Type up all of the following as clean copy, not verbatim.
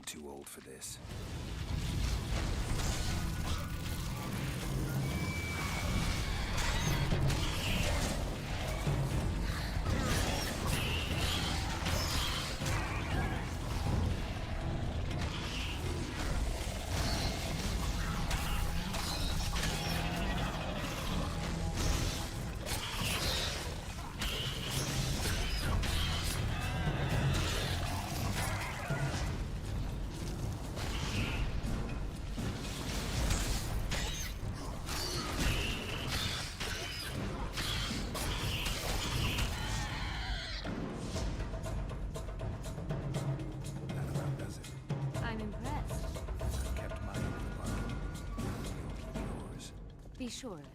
too old for this. I'm impressed. I've kept my end of the bargain. You'll keep yours. Be sure of it.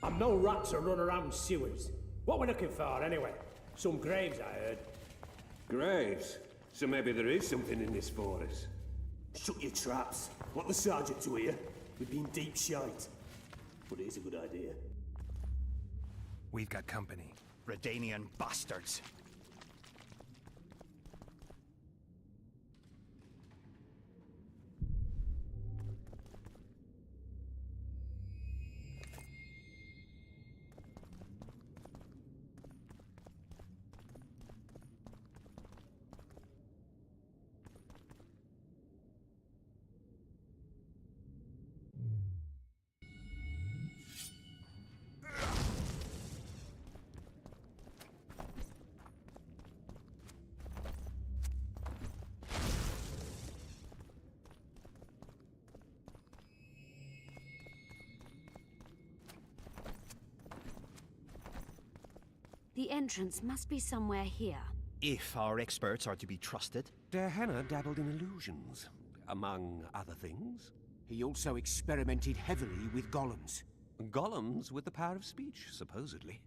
I'm no rat to run around sewers. What we looking for, anyway? Some graves, I heard. Graves? So maybe there is something in this for us. Shut your traps. Want the sergeant to hear? We've been deep shite. But it is a good idea. We've got company. Redanian bastards. The entrance must be somewhere here. If our experts are to be trusted. Henna dabbled in illusions, among other things. He also experimented heavily with golems. Golems with the power of speech, supposedly.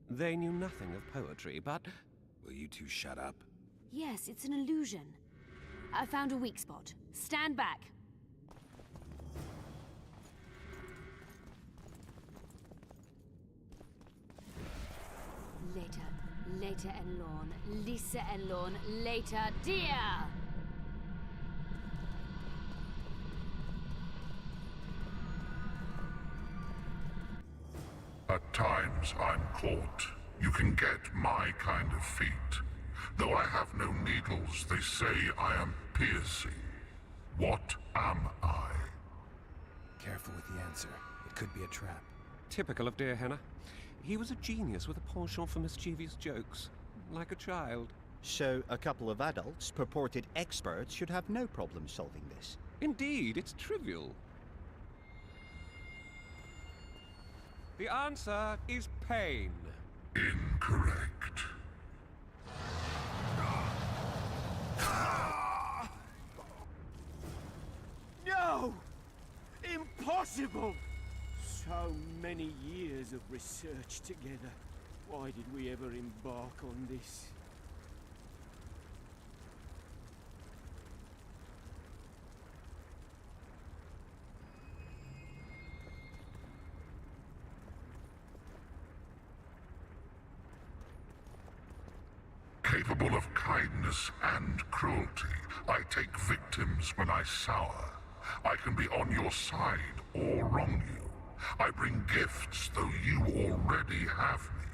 They knew nothing of poetry, but... Will you two shut up? Yes, it's an illusion. I found a weak spot. Stand back. Later and Lorn, Lisa and Lorn, later, dear! At times I'm caught. You can get my kind of feat. Though I have no needles, they say I am piercing. What am I? Careful with the answer. It could be a trap. Typical of dear Henna. He was a genius with a penchant for mischievous jokes. Like a child. So, a couple of adults, purported experts, should have no problem solving this. Indeed, it's trivial. The answer is pain. Incorrect. No! Impossible! So many years of research together. Why did we ever embark on this? Capable of kindness and cruelty, I take victims when I sour. I can be on your side or wrong you. I bring gifts, though you already have me.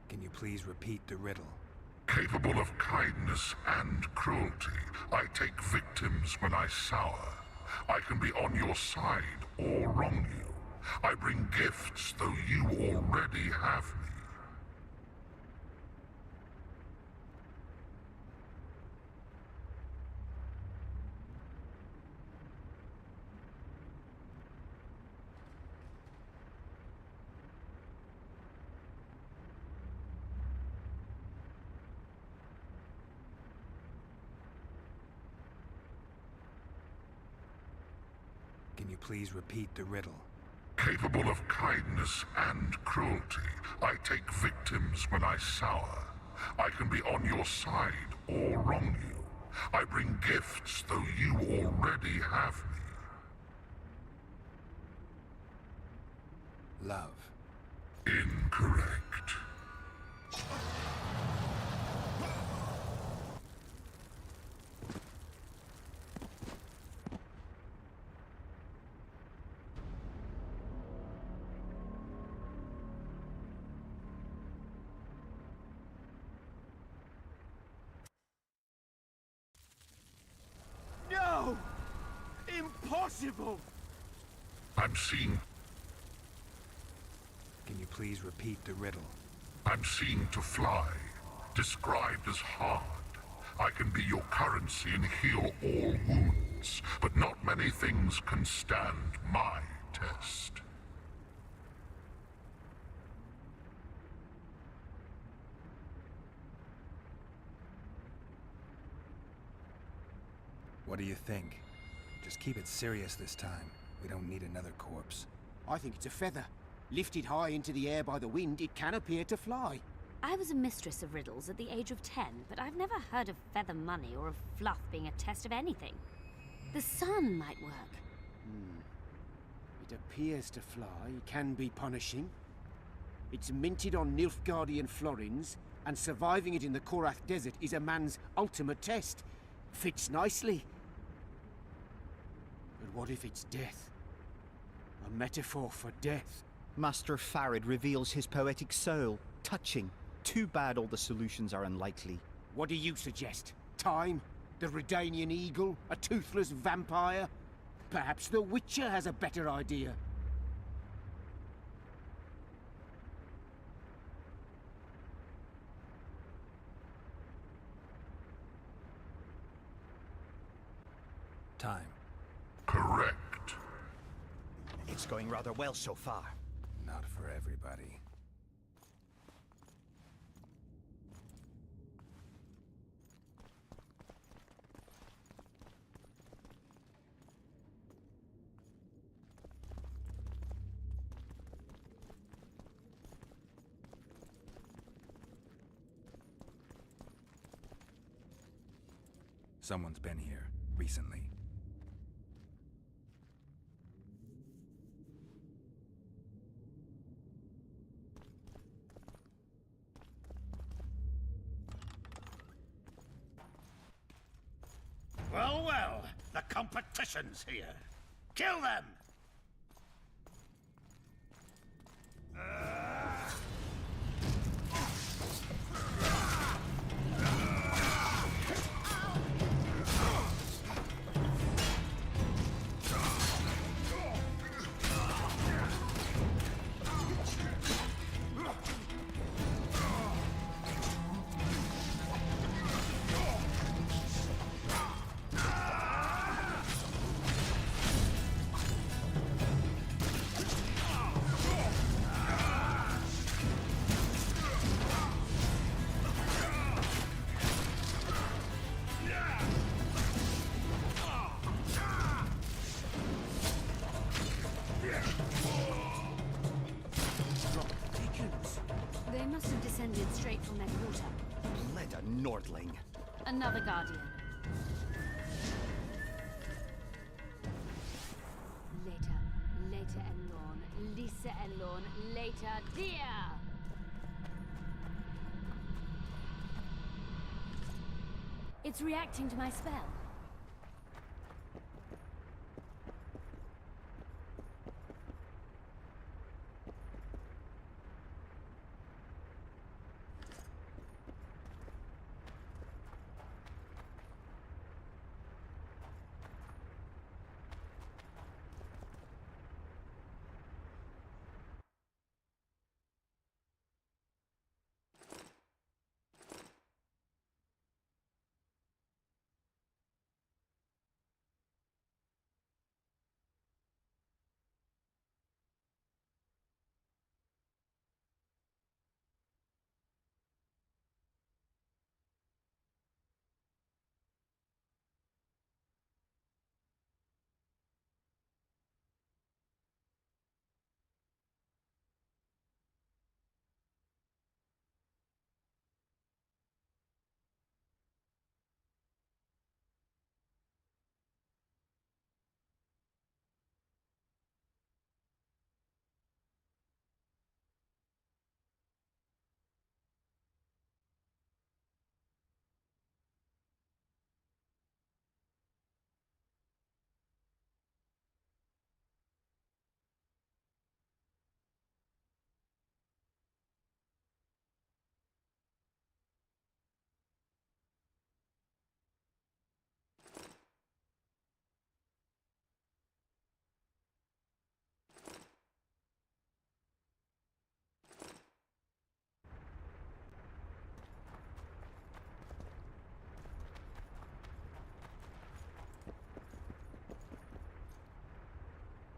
Can you please repeat the riddle? Capable of kindness and cruelty, I take victims when I sour. I can be on your side or wrong you. I bring gifts, though you already have me. Can you please repeat the riddle? Capable of kindness and cruelty, I take victims when I sour. I can be on your side or wrong you. I bring gifts, though you already have me. Love. Incorrect. No! Impossible! I'm seeing Can you please repeat the riddle? I'm seen to fly, described as hard. I can be your currency and heal all wounds, but not many things can stand my test. What do you think? Just keep it serious this time. We don't need another corpse. I think it's a feather. Lifted high into the air by the wind, it can appear to fly. I was a mistress of riddles at the age of 10, but I've never heard of feather money or of fluff being a test of anything. The sun might work. It appears to fly, can be punishing. It's minted on Nilfgaardian florins, and surviving it in the Korath Desert is a man's ultimate test. Fits nicely. But what if it's death? A metaphor for death. Master Farid reveals his poetic soul. Touching. Too bad all the solutions are unlikely. What do you suggest? Time? The Redanian eagle? A toothless vampire? Perhaps the Witcher has a better idea. Time. Correct. It's going rather well so far. Not for everybody. Someone's been here recently. Well, well, the competition's here. Kill them! They must have descended straight from their quarter. Bled a Nordling. Another Guardian. Later Elorn. Lisa Elorn. Later, dear! It's reacting to my spell.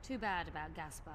Too bad about Gaspar.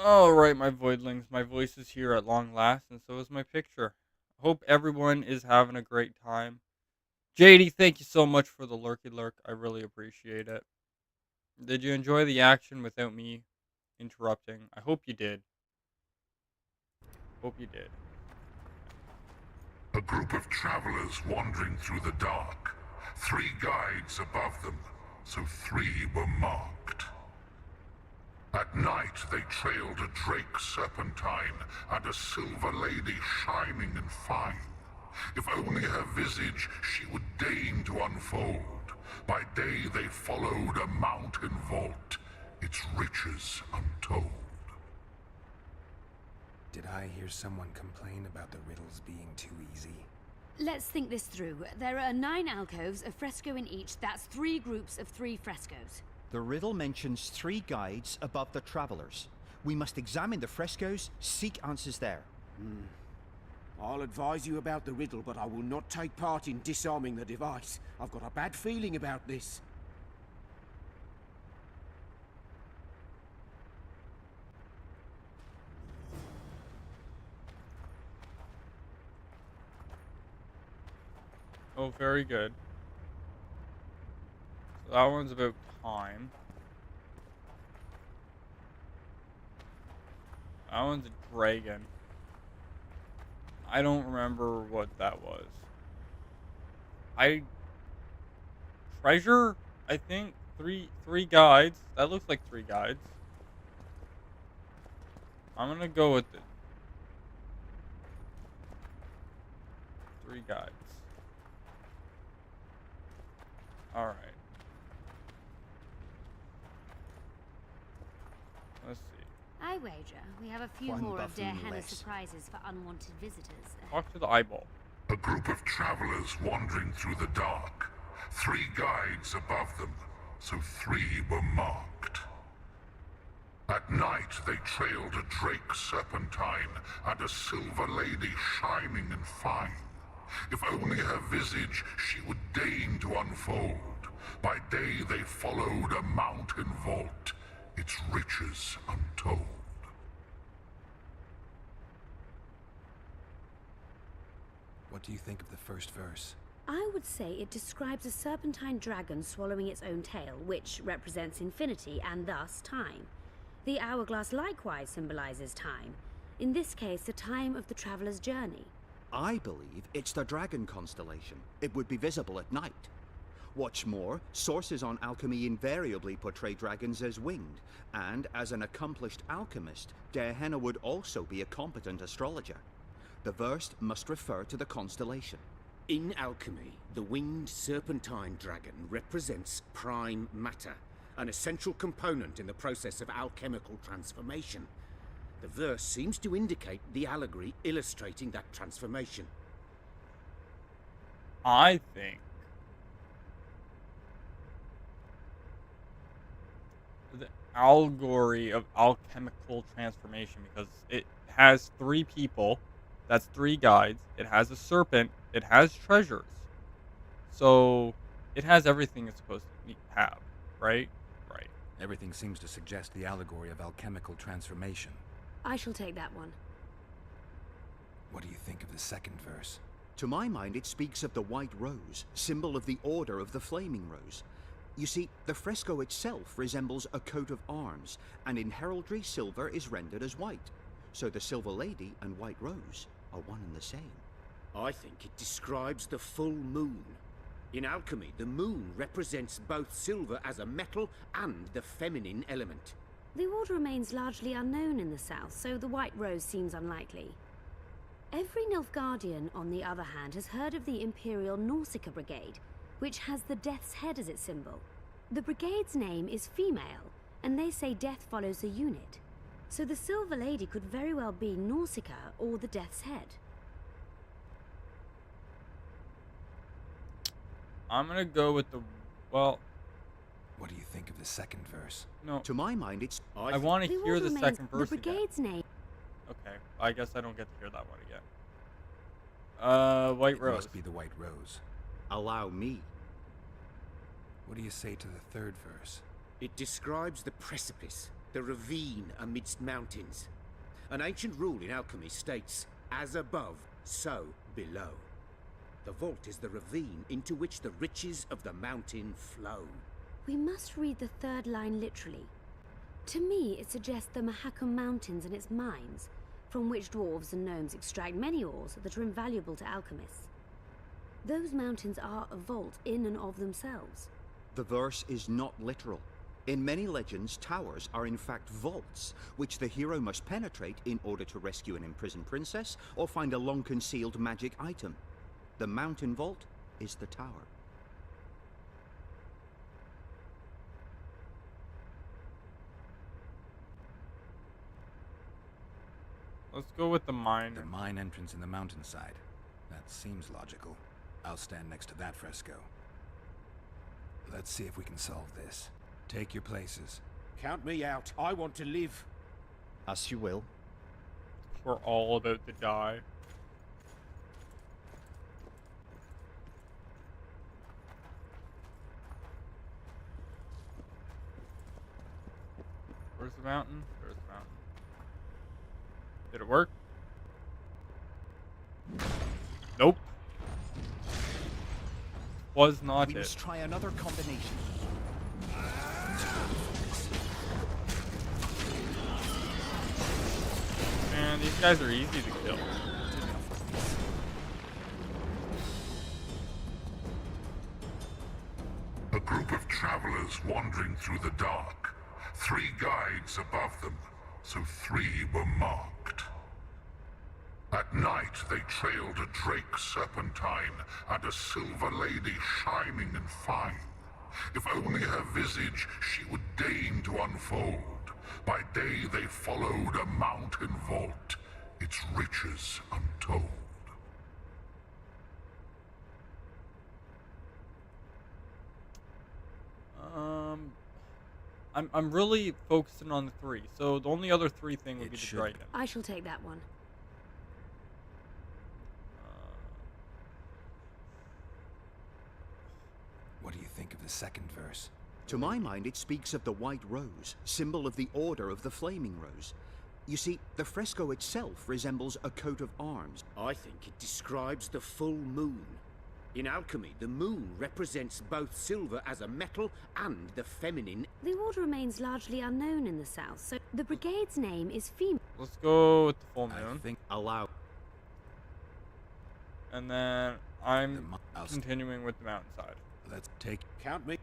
Alright, my voidlings, my voice is here at long last, and so is my picture. Hope everyone is having a great time. JD, thank you so much for the lurky lurk. I really appreciate it. Did you enjoy the action without me interrupting? I hope you did. Hope you did. A group of travelers wandering through the dark. 3 guides above them, so 3 were marked. At night they trailed a drake serpentine and a silver lady shining and fine. If only her visage she would deign to unfold. By day they followed a mountain vault, its riches untold. Did I hear someone complain about the riddles being too easy? Let's think this through. There are 9 alcoves, a fresco in each. That's 3 groups of 3 frescoes. The riddle mentions 3 guides above the travelers. We must examine the frescoes, seek answers there. I'll advise you about the riddle, but I will not take part in disarming the device. I've got a bad feeling about this. Oh, very good. So that one's about time. That one's a dragon. I don't remember what that was. Treasure? I think three guides. That looks like 3 guides. I'm gonna go with it. 3 guides. Alright. Let's see. I wager we have a few One more of buffing Dear Hannah's less. surprises for unwanted visitors. Talk to the eyeball. A group of travelers wandering through the dark. 3 guides above them, so 3 were marked. At night they trailed a drake serpentine and a silver lady shining and fine. If only her visage she would deign to unfold. By day they followed a mountain vault, its riches untold. What do you think of the first verse? I would say it describes a serpentine dragon swallowing its own tail, which represents infinity and thus time. The hourglass likewise symbolizes time. In this case, the time of the traveler's journey. I believe it's the dragon constellation. It would be visible at night. What's more, sources on alchemy invariably portray dragons as winged, and as an accomplished alchemist, Gehenna would also be a competent astrologer. The verse must refer to the constellation. In alchemy, the winged serpentine dragon represents prime matter, an essential component in the process of alchemical transformation. The verse seems to indicate the allegory illustrating that transformation. I think the allegory of alchemical transformation, because it has 3 people, that's 3 guides, it has a serpent, it has treasures. So it has everything it's supposed to have, right? Right. Everything seems to suggest the allegory of alchemical transformation. I shall take that one. What do you think of the second verse? To my mind, it speaks of the white rose, symbol of the Order of the Flaming Rose. You see, the fresco itself resembles a coat of arms, and in heraldry, silver is rendered as white. So the Silver Lady and White Rose are one and the same. I think it describes the full moon. In alchemy, the moon represents both silver as a metal and the feminine element. The order remains largely unknown in the south, so the White Rose seems unlikely. Every Nilfgaardian, on the other hand, has heard of the Imperial Nausicaa Brigade, which has the Death's Head as its symbol. The brigade's name is female, and they say death follows the unit. So the Silver Lady could very well be Nausicaa or the Death's Head. I'm gonna go with the, well, What do you think of the second verse? no. To my mind, it's... I want to The hear order the remains second verse the again. brigade's name. Okay, I guess I don't get to hear that one again. White It Rose. must be the White Rose. Allow me. What do you say to the third verse? It describes the precipice, the ravine amidst mountains. An ancient rule in alchemy states, as above, so below. The vault is the ravine into which the riches of the mountain flow. We must read the third line literally. To me, it suggests the Mahakam Mountains and its mines, from which dwarves and gnomes extract many ores that are invaluable to alchemists. Those mountains are a vault in and of themselves. The verse is not literal. In many legends, towers are in fact vaults, which the hero must penetrate in order to rescue an imprisoned princess or find a long-concealed magic item. The mountain vault is the tower. Let's go with the mine. The mine entrance in the mountainside. That seems logical. I'll stand next to that fresco. Let's see if we can solve this. Take your places. Count me out. I want to live. As you will. We're all about to die. Where's the mountain? There's the mountain. Did it work? Nope. Was not We it. must try another combination. Man, these guys are easy to kill. A group of travelers wandering through the dark. 3 guides above them, so 3 were marked. At night, they trailed a drake serpentine and a silver lady shining and fine. If only her visage she would deign to unfold. By day they followed a mountain vault, its riches untold. I'm really focusing on the 3. So the only other 3 thing would be the dragon. I shall take that one. What do you think of the second verse? To my mind, it speaks of the white rose, symbol of the Order of the Flaming Rose. You see, the fresco itself resembles a coat of arms. I think it describes the full moon. In alchemy, the moon represents both silver as a metal and the feminine. The order remains largely unknown in the south, so the brigade's name is female. Let's go with the full I moon. think Allow. And then I'm continuing with the mountainside. let's take. Count me.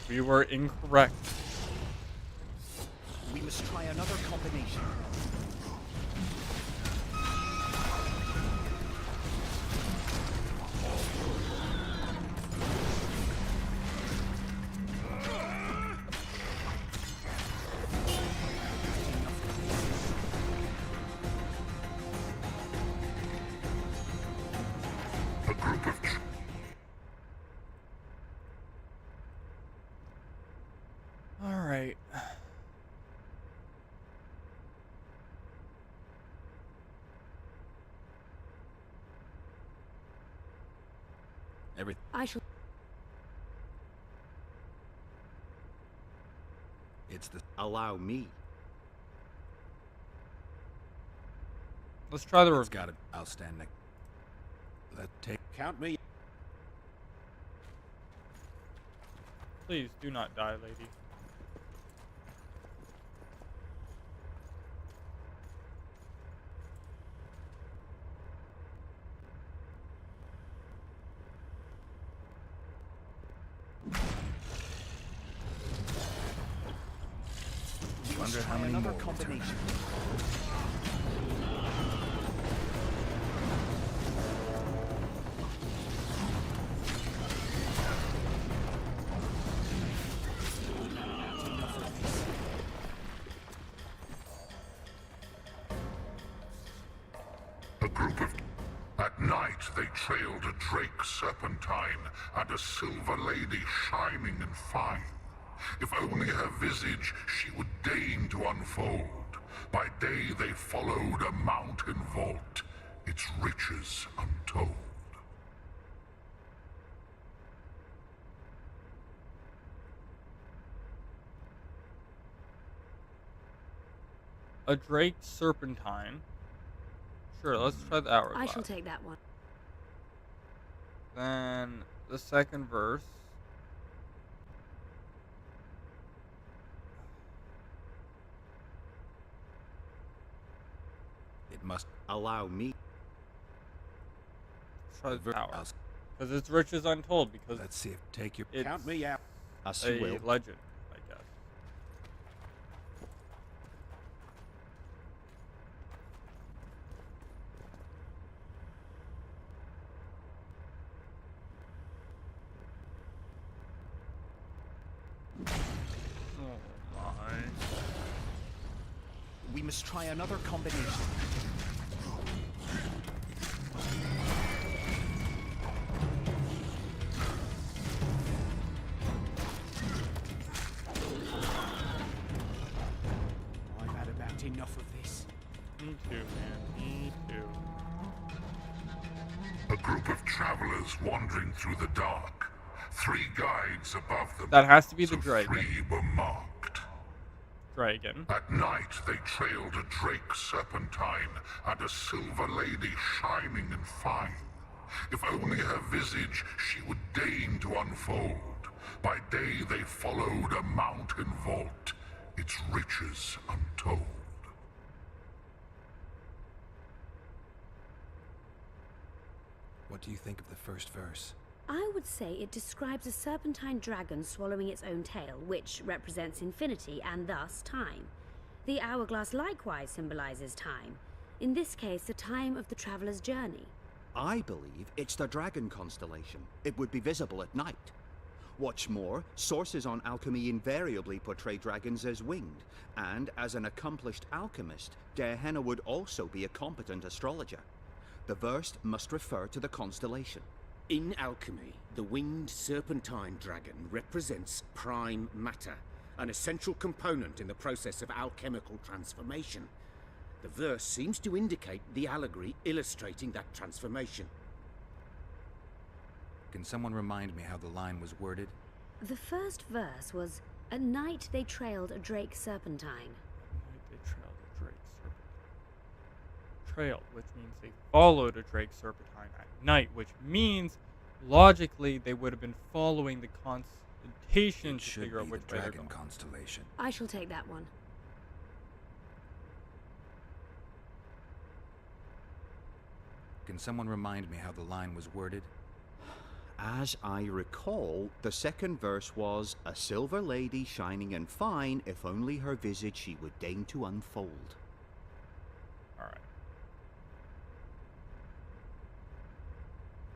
We were incorrect. We must try another combination. A group of All right. Everything. I shall. It's the. Allow me. Let's try the It's review. got it. I'll stand next. Let's take. Count me. Please do not die, lady. Wonder how many Another more will turn combination. A group of... At night, they trailed a drake serpentine and a silver lady shining and fine. If only her visage she would deign to unfold. By day they followed a mountain vault, its riches untold. A drake serpentine. Sure, let's try the hourglass. I shall take that one. Then the second verse. It must. Allow me. Let's try the Ver- tower. I'll- Because it's riches untold. Because Let's see if. Take your. it's Count me out. As you a will. legend, I guess. We must try another combination. I've had about enough of this. Me too, man. Me too. A group of travelers wandering through the dark. 3 guides above them. That has to be the so dragon. 3 were marked. Dragon. At night, they trailed a drake serpentine and a silver lady shining and fine. If only her visage she would deign to unfold. By day they followed a mountain vault, its riches untold. What do you think of the first verse? I would say it describes a serpentine dragon swallowing its own tail, which represents infinity and thus time. The hourglass likewise symbolizes time. In this case, the time of the traveler's journey. I believe it's the dragon constellation. It would be visible at night. What's more, sources on alchemy invariably portray dragons as winged, and as an accomplished alchemist, Gehenna would also be a competent astrologer. The verse must refer to the constellation. In alchemy, the winged serpentine dragon represents prime matter, an essential component in the process of alchemical transformation. The verse seems to indicate the allegory illustrating that transformation. Can someone remind me how the line was worded? The first verse was, "At night they trailed a drake serpentine." They trailed a drake serpentine. Trailed, which means they followed a drake serpentine at night, which means logically they would have been following the constellation to Should figure out be which the way they're dragon going. constellation. I shall take that one. Can someone remind me how the line was worded? As I recall, the second verse was, "A silver lady shining and fine, if only her visage she would deign to unfold." Alright.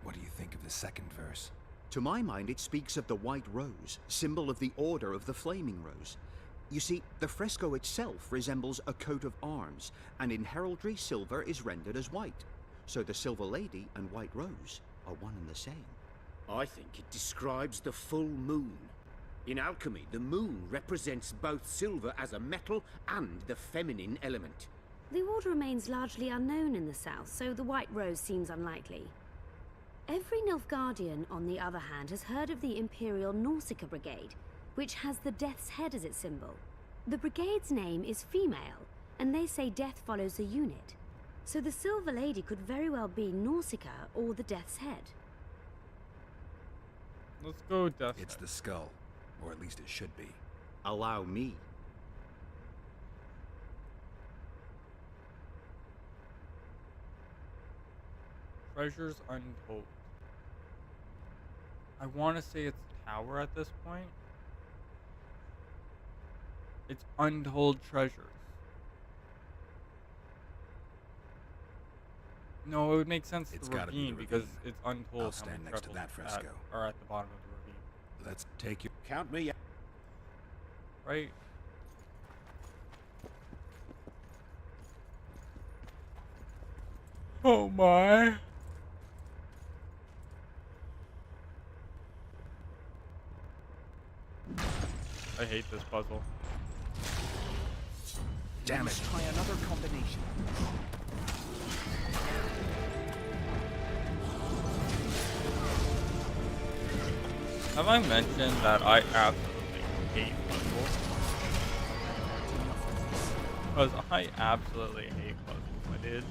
What do you think of the second verse? To my mind, it speaks of the white rose, symbol of the Order of the Flaming Rose. You see, the fresco itself resembles a coat of arms, and in heraldry silver is rendered as white. So the silver lady and white rose are one and the same. I think it describes the full moon. In alchemy, the moon represents both silver as a metal and the feminine element. The order remains largely unknown in the south, so the white rose seems unlikely. Every Nilfgaardian, on the other hand, has heard of the Imperial Nausicaa Brigade, which has the Death's Head as its symbol. The brigade's name is female, and they say death follows the unit. So the Silver Lady could very well be Nausicaa or the Death's Head. Let's go Death. It's the skull, or at least it should be. Allow me. Treasures Untold. I want to say it's tower at this point. It's Untold Treasures. No, it would make sense It's the gotta be ravine the because ravine. it's untold. I'll how stand many next to treasures that fresco. are at the bottom of the ravine. Let's take your... Count me out. Right? Oh my. I hate this puzzle. Damn it. Let's try another combination. Have I mentioned that I absolutely hate puzzles? Because I absolutely hate puzzles, my dude.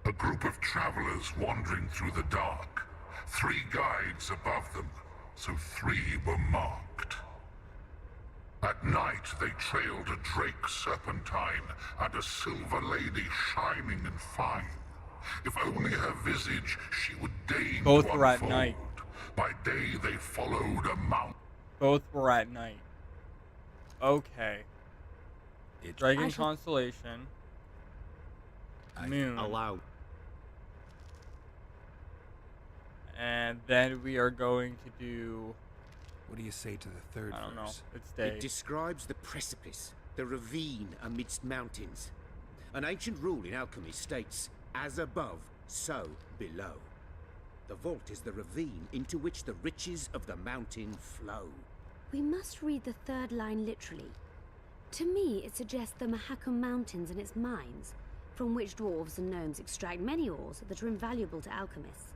A group of travelers wandering through the dark. 3 guides above them, so 3 were marked. At night they trailed a drake serpentine and a silver lady shining and fine. If only her visage she would deign Both to were at unfold. night. By day they followed a mountain. Both were at night. Okay. Dragon I shall- Constellation. Moon. Allow. And then we are going to do... What do you say to the third I don't know. verse? It's day. It describes the precipice, The ravine amidst mountains. An ancient rule in alchemy states, as above, so below. The vault is the ravine into which the riches of the mountain flow. We must read the third line literally. To me, it suggests the Mahakam Mountains and its mines, from which dwarves and gnomes extract many ores that are invaluable to alchemists.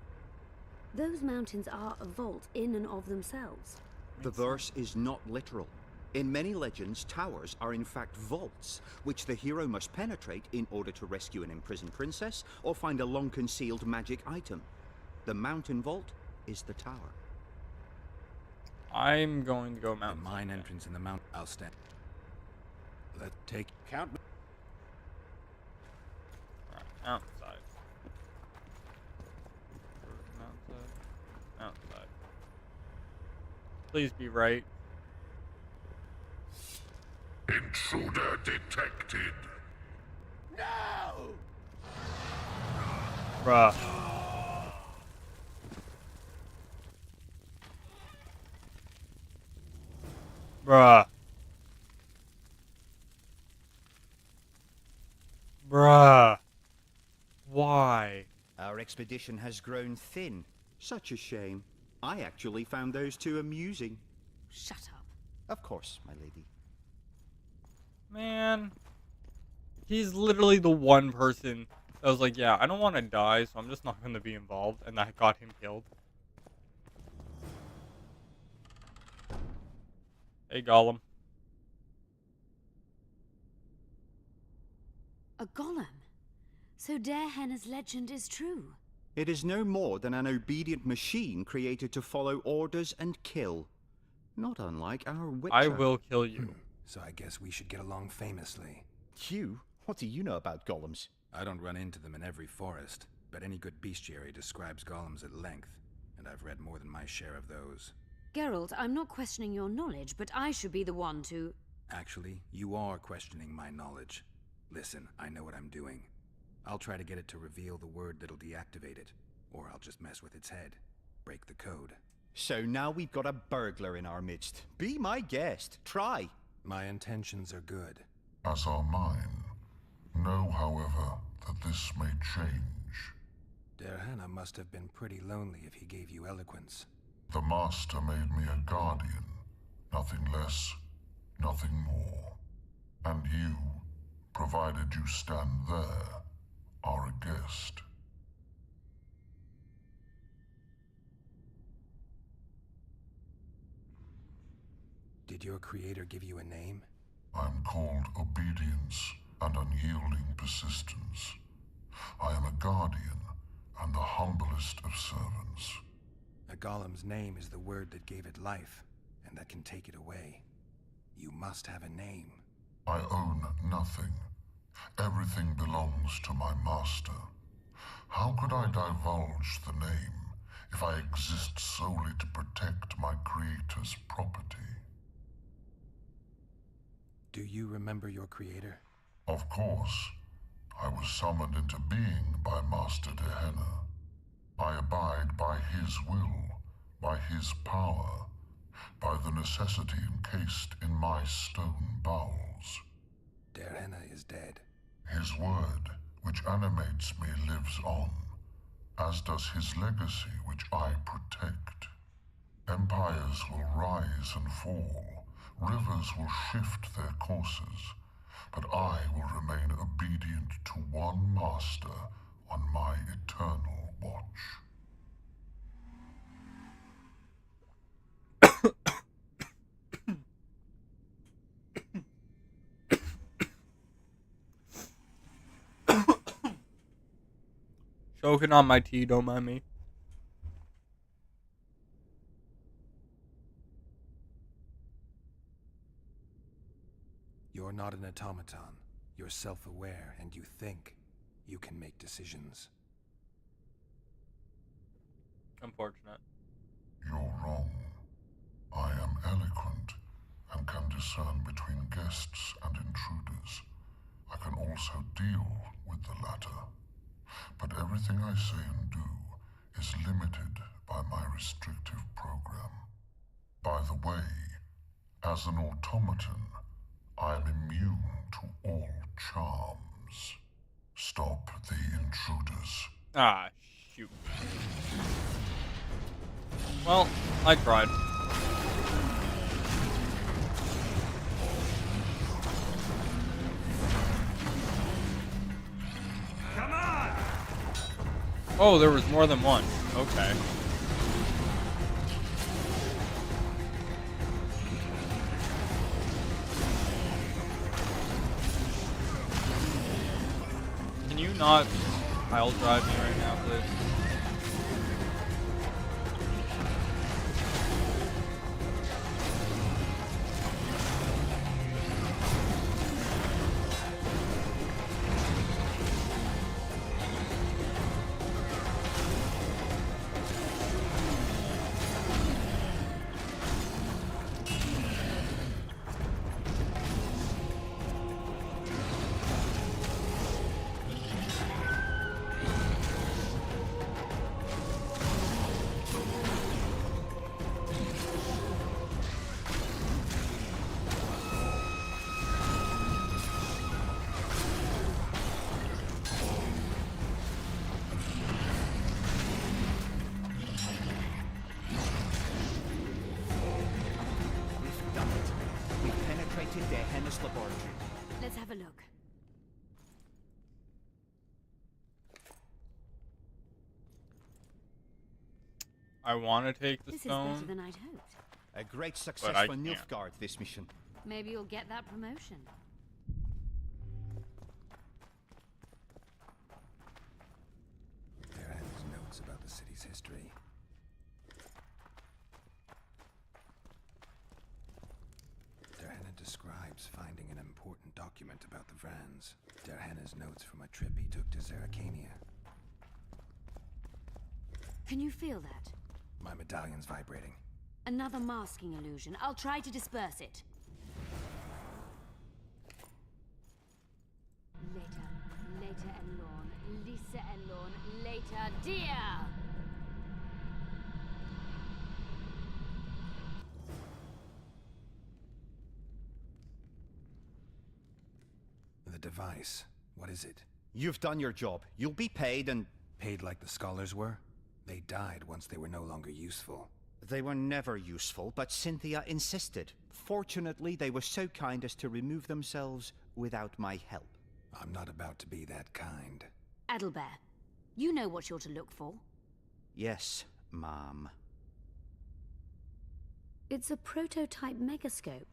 Those mountains are a vault in and of themselves. The verse is not literal. In many legends, towers are in fact vaults, which the hero must penetrate in order to rescue an imprisoned princess or find a long-concealed magic item. The mountain vault is the tower. I'm going to go mountain. The mine entrance in the mountain. I'll stand. Let's take... Count. Alright, outside. Outside. Please be right. Intruder detected. No! Bruh. Bruh. Bruh. Why? Our expedition has grown thin. Such a shame. I actually found those two amusing. Shut up. Of course, my lady. Man. He's literally the one person that was like, yeah, I don't want to die, so I'm just not going to be involved. And that got him killed. Hey, Gollum. A golem? So Darehenna's legend is true? It is no more than an obedient machine created to follow orders and kill. Not unlike our Witcher. I will kill you. So I guess we should get along famously. You? What do you know about golems? I don't run into them in every forest, but any good bestiary describes golems at length, and I've read more than my share of those. Geralt, I'm not questioning your knowledge, but I should be the one to... Actually, you are questioning my knowledge. Listen, I know what I'm doing. I'll try to get it to reveal the word that'll deactivate it, or I'll just mess with its head. Break the code. So now we've got a burglar in our midst. Be my guest. Try. My intentions are good. As are mine. Know, however, that this may change. Darehenna must have been pretty lonely if he gave you eloquence. The Master made me a guardian. Nothing less, nothing more. And you, provided you stand there, are a guest. Did your creator give you a name? I'm called obedience and unyielding persistence. I am a guardian and the humblest of servants. A golem's name is the word that gave it life, and that can take it away. You must have a name. I own nothing. Everything belongs to my master. How could I divulge the name if I exist solely to protect my creator's property? Do you remember your creator? Of course. I was summoned into being by Master Darehenna. I abide by his will, by his power, by the necessity encased in my stone bowels. Darehenna is dead. His word, which animates me, lives on, as does his legacy, which I protect. Empires will rise and fall, rivers will shift their courses, but I will remain obedient to one master on my eternal watch. Choking on my tea, don't mind me. You're not an automaton. You're self-aware, and you think. You can make decisions. Unfortunate. You're wrong. I am eloquent and can discern between guests and intruders. I can also deal with the latter. But everything I say and do is limited by my restrictive program. By the way, as an automaton, I am immune charms. Stop the intruders. Ah, shoot. Well, I tried. Come on! Oh, there was more than one. Okay. Can you not pile drive me right now, please? Laboratory. Let's have a look. I want to take the This stone. is better than I'd hoped. A great success for Nilfgaard, this mission. Maybe you'll get that promotion. There are his notes about the city's history. Derhena describes finding an important document about the Vrans. Derhena's notes from a trip he took to Zeracania. Can you feel that? My medallion's vibrating. Another masking illusion. I'll try to disperse it. Later Elorn, Lisa Elorn, later dear! The device. What is it? You've done your job. You'll be paid and... Paid like the scholars were? They died once they were no longer useful. They were never useful, but Cynthia insisted. Fortunately, they were so kind as to remove themselves without my help. I'm not about to be that kind. Adelbert, you know what you're to look for. Yes, Mom. It's a prototype megascope.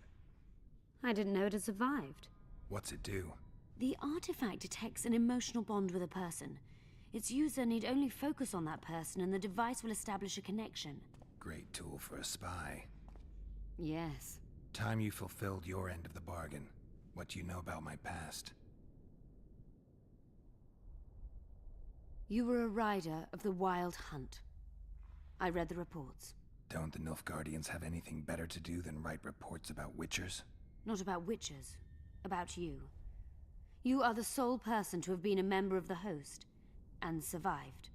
I didn't know it had survived. What's it do? The artifact detects an emotional bond with a person. Its user need only focus on that person and the device will establish a connection. Great tool for a spy. Yes. Time you fulfilled your end of the bargain. What do you know about my past? You were a rider of the Wild Hunt. I read the reports. Don't the Nilfgaardians have anything better to do than write reports about witchers? Not about witchers. About you. You are the sole person to have been a member of the host. And survived.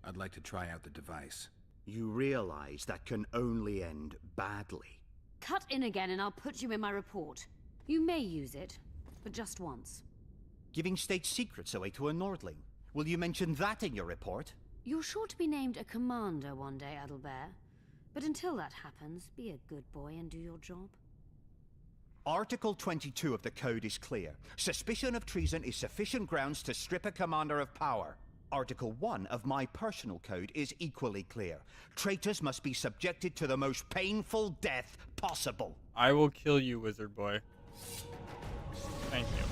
I'd like to try out the device. You realize that can only end badly. Cut in again and I'll put you in my report. You may use it, but just once. Giving state secrets away to a Nordling. Will you mention that in your report? You're sure to be named a commander one day, Adelbert. But until that happens, be a good boy and do your job. Article 22 of the Code is clear. Suspicion of treason is sufficient grounds to strip a commander of power. Article 1 of my personal code is equally clear. Traitors must be subjected to the most painful death possible. I will kill you, wizard boy. Thank you.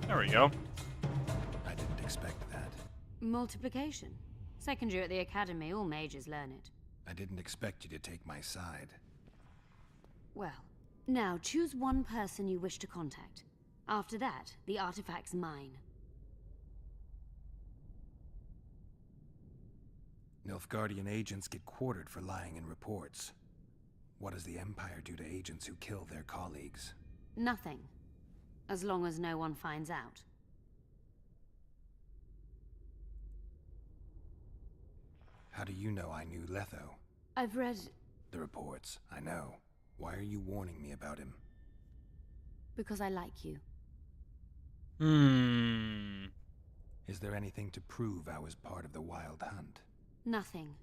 There we go. I didn't expect that. Multiplication. Second year at the academy, all mages learn it. I didn't expect you to take my side. Well, now choose one person you wish to contact. After that, the artifact's mine. Nilfgaardian agents get quartered for lying in reports. What does the Empire do to agents who kill their colleagues? Nothing. As long as no one finds out. How do you know I knew Letho? I've read... The reports, I know. Why are you warning me about him? Because I like you. Is there anything to prove I was part of the Wild Hunt? Nothing.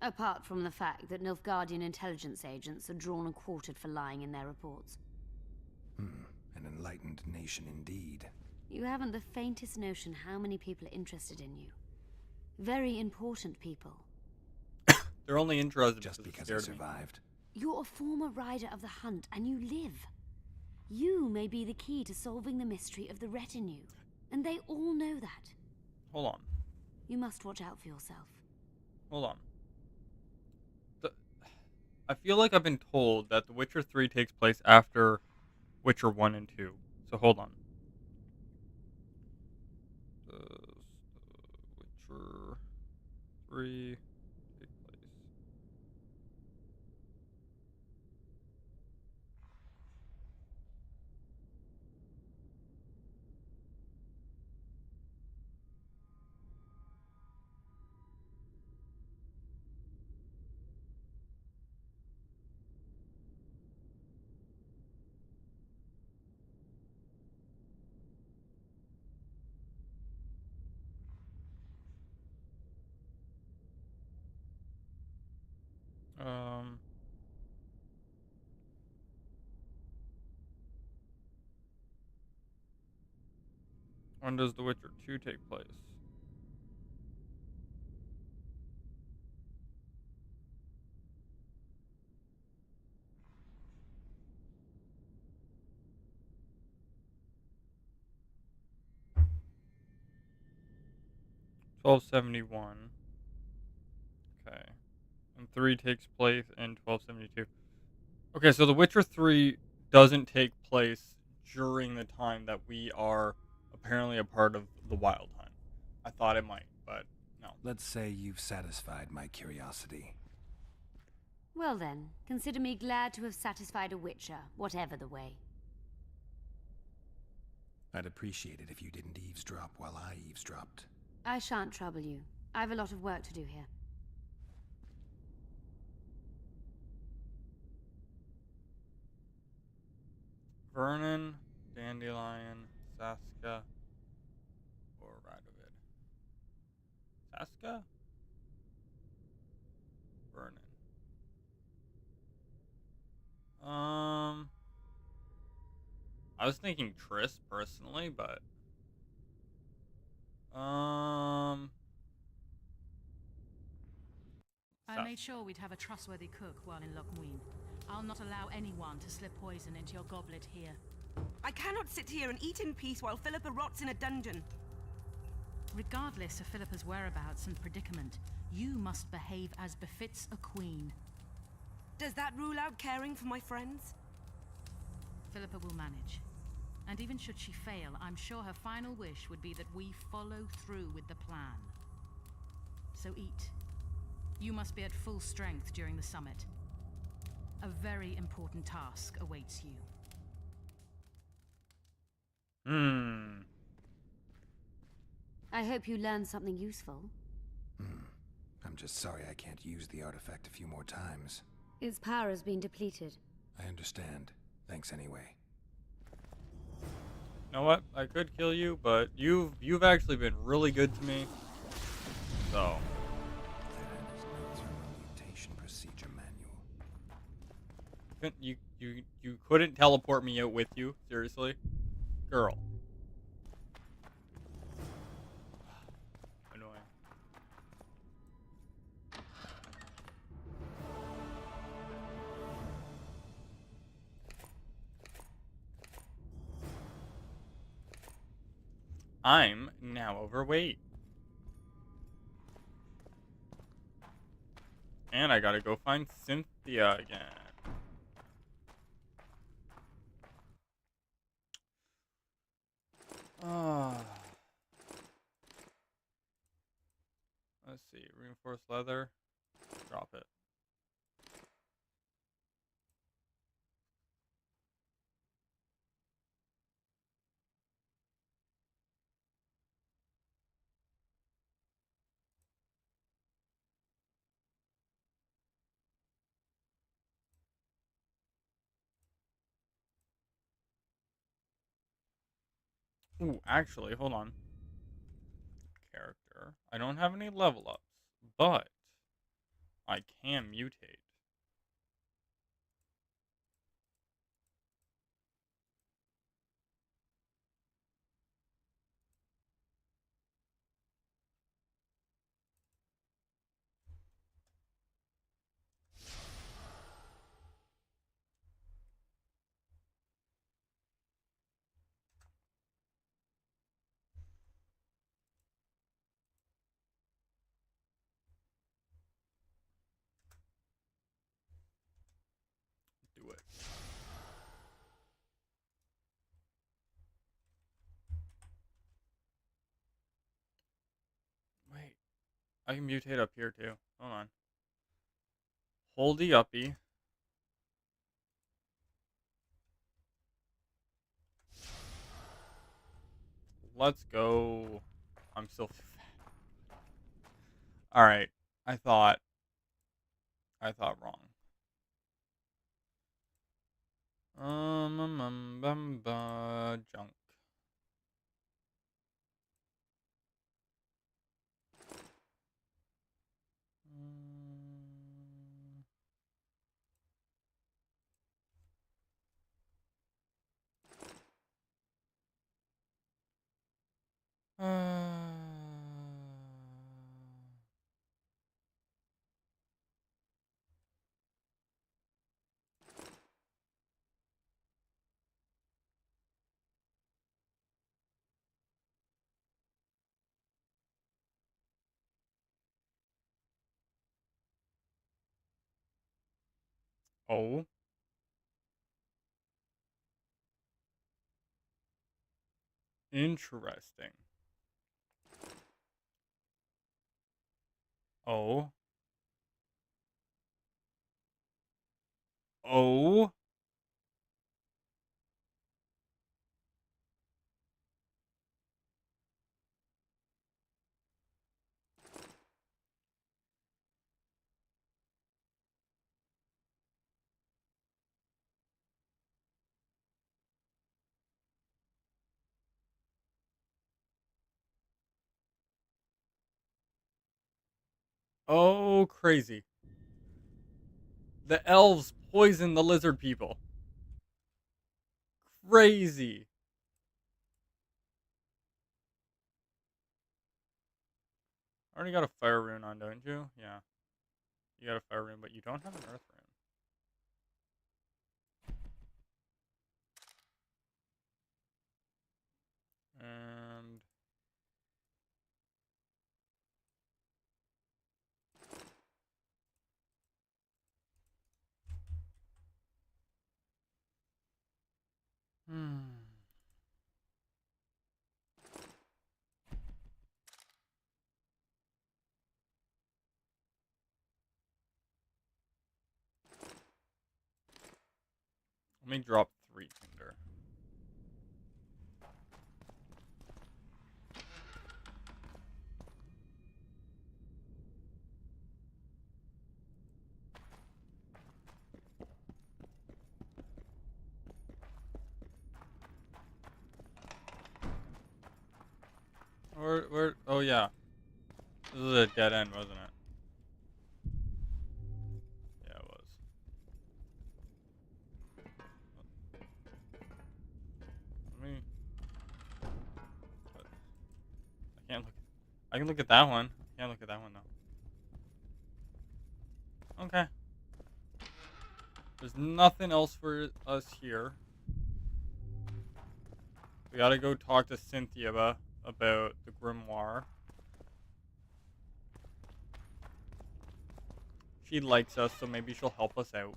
Apart from the fact that Nilfgaardian intelligence agents are drawn and quartered for lying in their reports. An enlightened nation indeed. You haven't the faintest notion how many people are interested in you. Very important people. They're only interested just because I survived. You're a former rider of the hunt, and you live. You may be the key to solving the mystery of the retinue, and they all know that. Hold on. You must watch out for yourself. Hold on. I feel like I've been told that The Witcher 3 takes place after Witcher 1 and 2. So hold on. Witcher 3 take place. When does The Witcher 2 take place? $1271. Okay. And 3 takes place in 1272. Okay, so The Witcher 3 doesn't take place during the time that we are apparently a part of the Wild Hunt. I thought it might, but no. Let's say you've satisfied my curiosity. Well then, consider me glad to have satisfied a Witcher, whatever the way. I'd appreciate it if you didn't eavesdrop while I eavesdropped. I shan't trouble you. I have a lot of work to do here. Vernon, Dandelion, Saska, or Radovid. Saska? Vernon. I was thinking Triss personally, but I made sure we'd have a trustworthy cook while in Lochmuin. I'll not allow anyone to slip poison into your goblet here. I cannot sit here and eat in peace while Philippa rots in a dungeon. Regardless of Philippa's whereabouts and predicament, you must behave as befits a queen. Does that rule out caring for my friends? Philippa will manage. And even should she fail, I'm sure her final wish would be that we follow through with the plan. So eat. You must be at full strength during the summit. A very important task awaits you. I hope you learned something useful. I'm just sorry I can't use the artifact a few more times. Its power has been depleted. I understand. Thanks anyway. you know what? I could kill you, but you've actually been really good to me. So. Mutation procedure manual. You couldn't teleport me out with you? Seriously? Girl. Annoying. I'm now overweight. And I gotta go find Cynthia again. Let's see. Reinforced leather. Drop it. Ooh, actually, hold on. Character. I don't have any level ups, but I can mutate. Do it. Wait. I can mutate up here too. Hold on. Hold the uppy. Let's go. I'm still fat. Alright. I thought wrong. Junk. Oh. Interesting. Oh. Oh. Oh, crazy. The elves poison the lizard people. Crazy. Already got a fire rune on, don't you? Yeah. You got a fire rune, but you don't have an earth rune. And let me drop 3 tinder. Where? Oh yeah. This is a dead end, wasn't it? Yeah, it was. Let me. I can't look. I can look at that one. I can't look at that one though. Okay. There's nothing else for us here. We gotta go talk to Cynthia about the grimoire. She likes us, so maybe she'll help us out.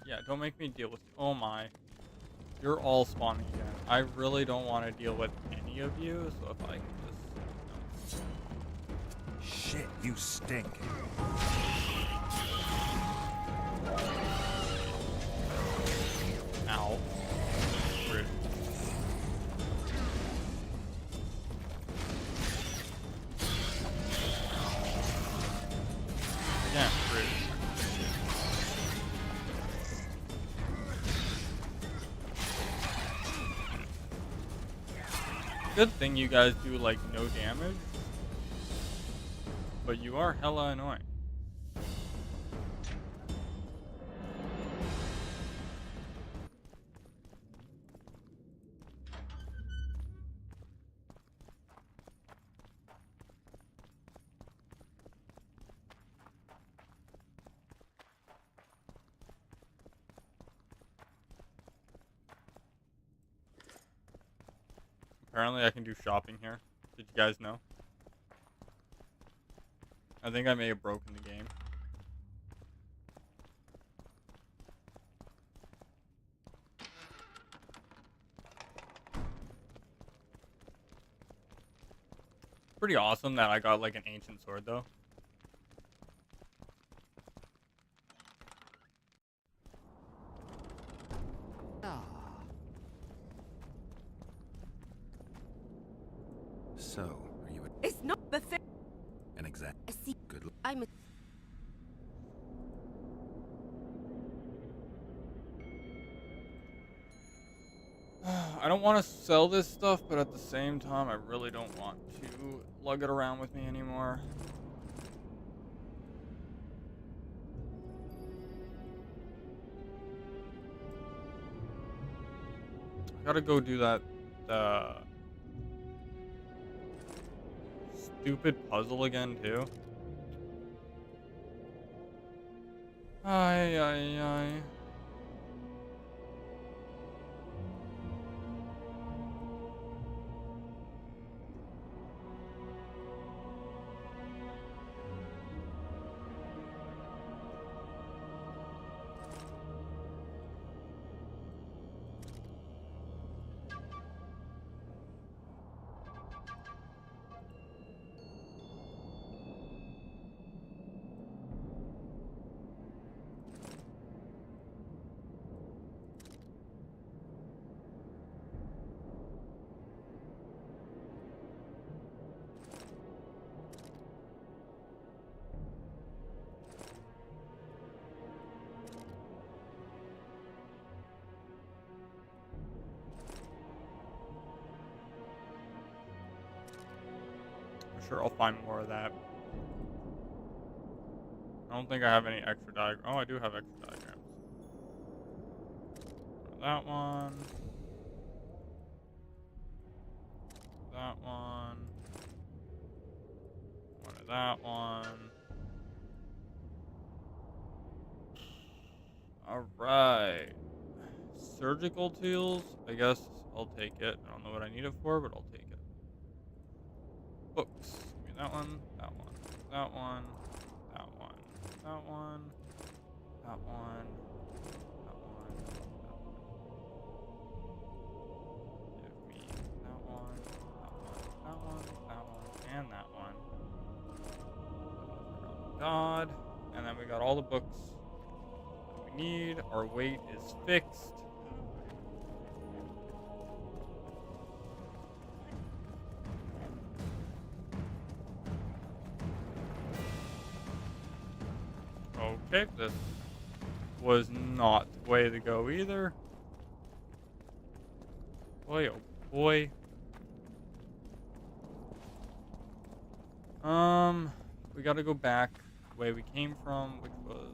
Yeah, don't make me deal with... Oh my. You're all spawning again. I really don't want to deal with any of you, so if I can just... Shit, you stink. Ow. Rude. Again, rude. Good thing you guys do like no damage, but you are hella annoying. Apparently I can do shopping here. Did you guys know? I think I may have broken the game. Pretty awesome that I got like an ancient sword though. So, are you It's not the thing. an exact? I see. Good luck. I'm a... I don't want to sell this stuff, but at the same time, I really don't want to lug it around with me anymore. I gotta go do that, stupid puzzle again, too. Ay, ay, ay. I'm sure I'll find more of that. I don't think I have any extra diagrams. Oh, I do have extra diagrams. That one. That one. One of that one. Alright. Surgical tools? I guess I'll take it. I don't know what I need it for, but I'll take it. Books. Give me that one, that one, that one, that one, that one, that one, that one, that one. Give me that one, that one, that one, and that one. God. And then we got all the books that we need. Our weight is fixed. Okay, this was not the way to go either. Boy, oh boy. We gotta go back the way we came from, which was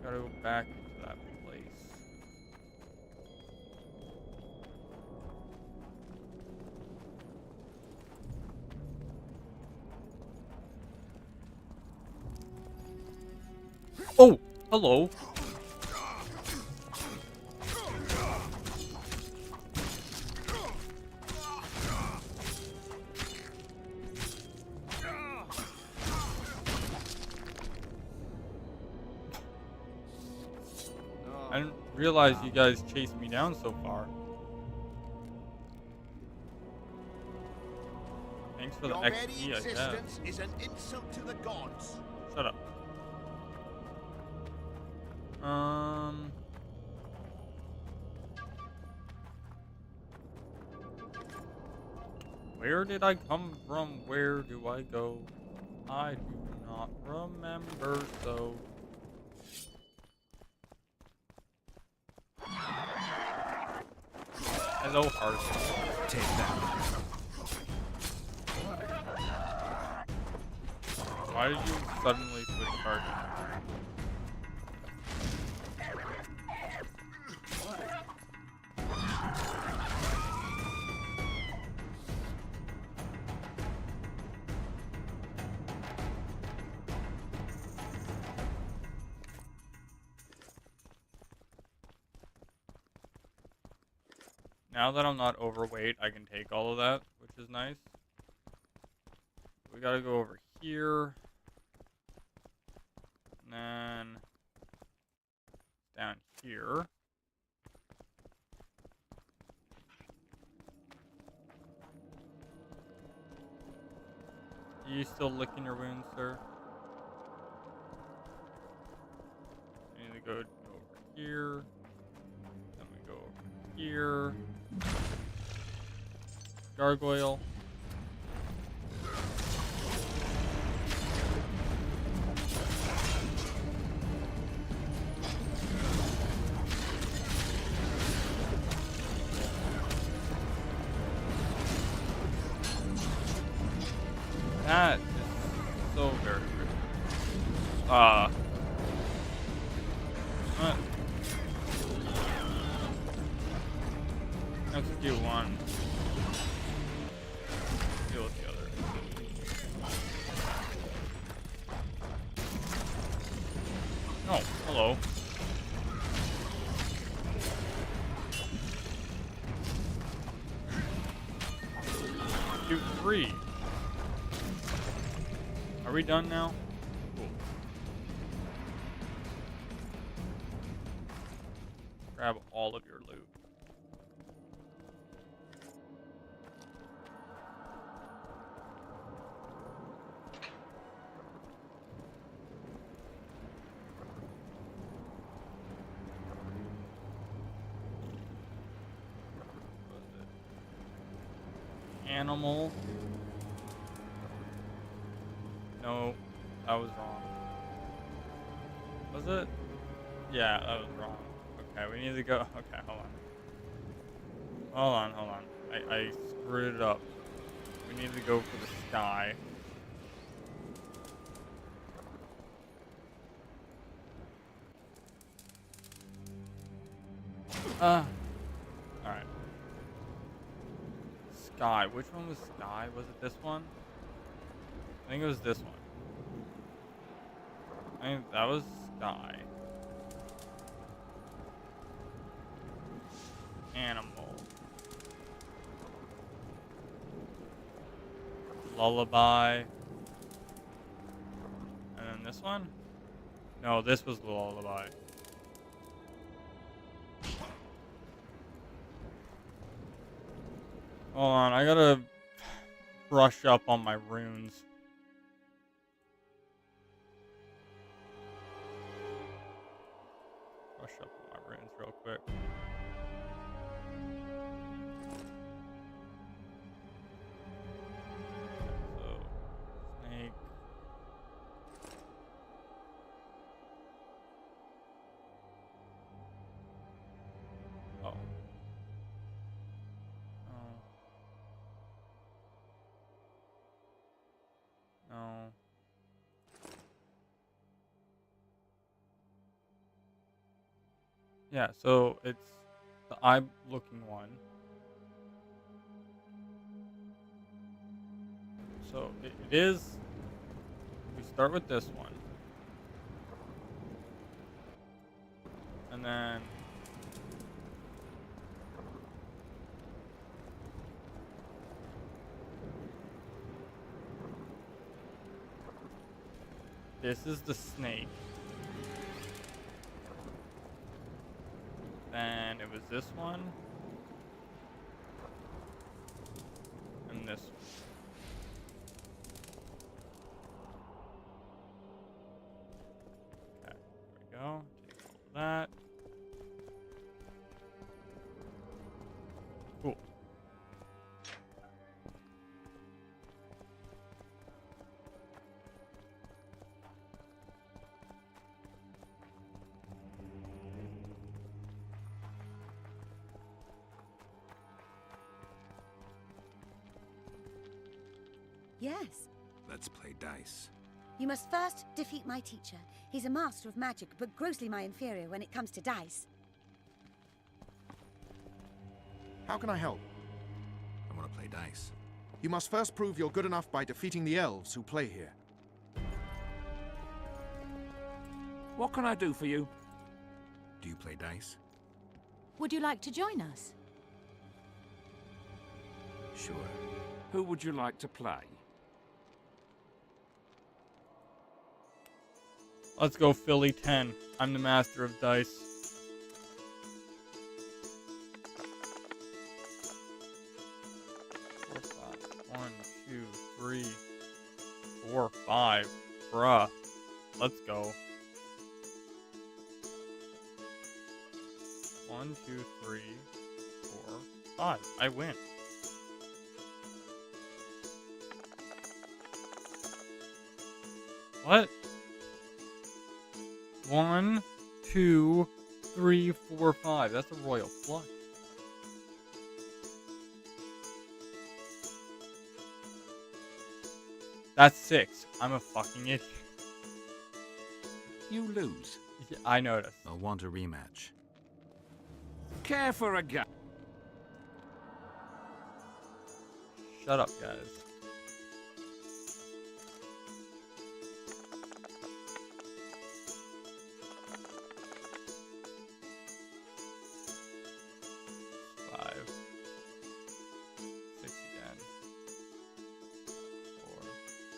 Gotta go back to that place. Oh, hello. I didn't realize you guys chased me down so far. Thanks for the Your very XP, I guess. existence is an insult to the gods. Shut up. Where did I come from? Where do I go? I do not remember, so... Hello, Hearth. Take that. Why did you suddenly switch targets? Now that I'm not overweight, I can take all of that, which is nice. We gotta go over here. And then down here. Are you still licking your wounds, sir? I need to go over here. Then we go over here. Gargoyle. That is so very rude. Let's do one. Deal with the other. Oh, hello. Shoot 3. Are we done now? Cool. Grab all of your loot. Animal. No, that was wrong. Was it? Yeah, that was wrong. Okay, we need to go. Okay, hold on. Hold on. I screwed it up. We need to go for the sky. Alright. Sky. Which one was sky? Was it this one? I think it was this one. I think that was sky. Animal. Lullaby. And then this one? No, this was the lullaby. Hold on, I gotta brush up on my runes. Brush up on my runes real quick. So, snake. Oh. No. Yeah, so it's the eye-looking one. So it is. We start with this one, and then this is the snake. Then it was this one, and this one. Okay, there we go. Take all of that. Cool. Yes. Let's play dice. You must first defeat my teacher. He's a master of magic, but grossly my inferior when it comes to dice. How can I help? I want to play dice. You must first prove you're good enough by defeating the elves who play here. What can I do for you? Do you play dice? Would you like to join us? Sure. Who would you like to play? Let's go Philly 10. I'm the master of dice. Four, five. 1, 2, 3, 4, 5. Bruh. Let's go. 1, 2, 3, 4, 5. I win. What? 1, 2, 3, 4, 5. That's a royal flush. That's 6. I'm a fucking idiot. You lose. Yeah, I noticed. I'll want a rematch. Care for a gun? Shut up, guys.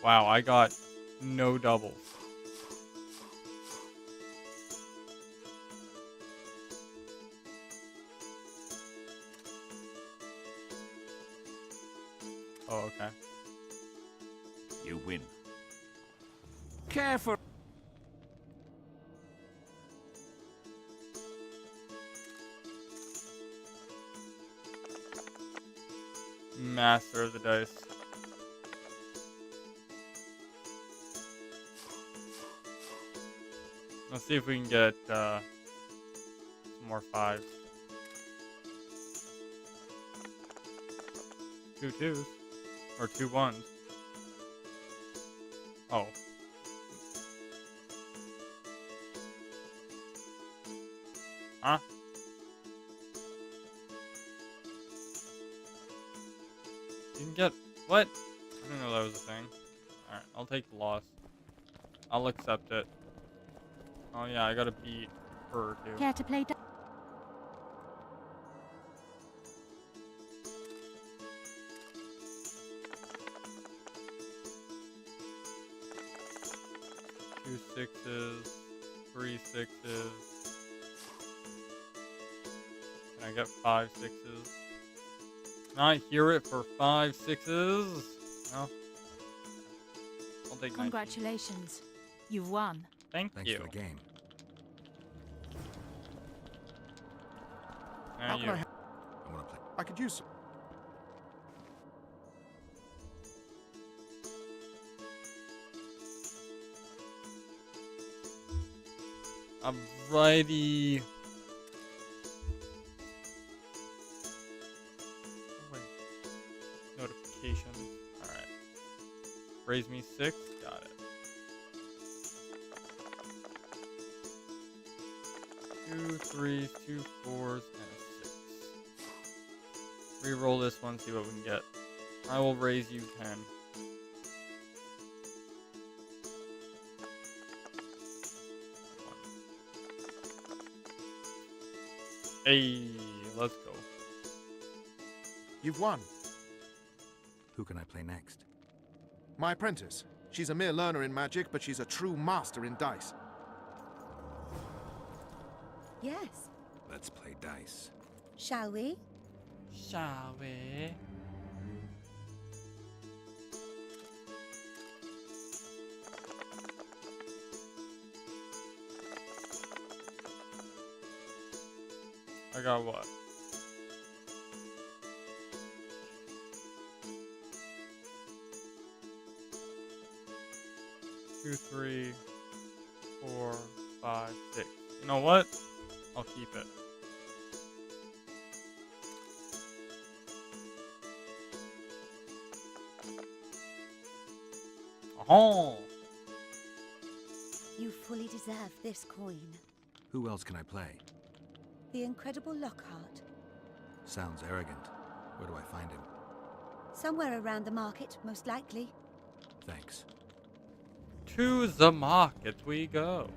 Wow, I got no doubles. Oh, okay. You win. Care for... Master of the dice. Let's see if we can get some more 5s. 2 2s. Or 2 1s. Oh. Huh? You can get... What? I didn't know that was a thing. Alright, I'll take the loss. I'll accept it. Oh yeah, I gotta beat her too. Care to play? Two 6s, 3 6s. Can I get 5 6s? Can I hear it for 5 6s? No. I'll take 19. Congratulations. You've won. Thanks you. For the game. How can I help? I want to play. I could use some. Alrighty. Oh, wait. Notifications. Alright. Raise me 6. Got it. 2 3s, 2 4s, and a 6. Reroll this one, see what we can get. I will raise you 10. Hey, let's go. You've won. Who can I play next? My apprentice. She's a mere learner in magic, but she's a true master in dice. Yes. Let's play dice. Shall we? Shall we? I got what? Two, 3, 4, 5, 6. You know what? I'll keep it. Oh! You fully deserve this coin. Who else can I play? The incredible Lockhart. Sounds arrogant. Where do I find him? Somewhere around the market, most likely. Thanks. To the market we go.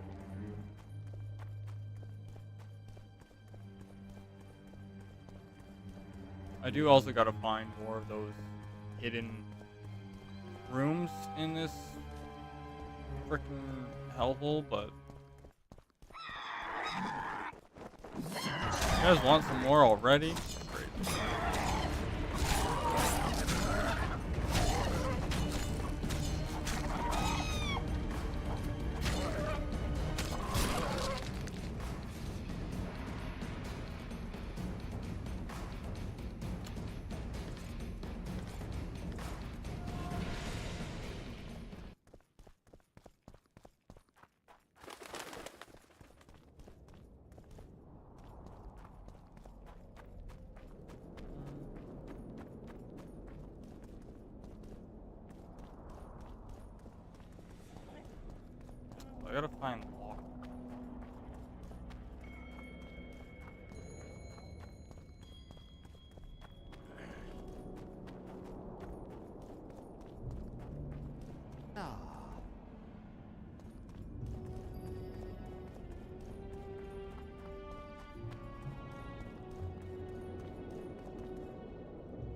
I do also gotta find more of those hidden rooms in this frickin' hellhole, but you guys want some more already? Great. I gotta find lock.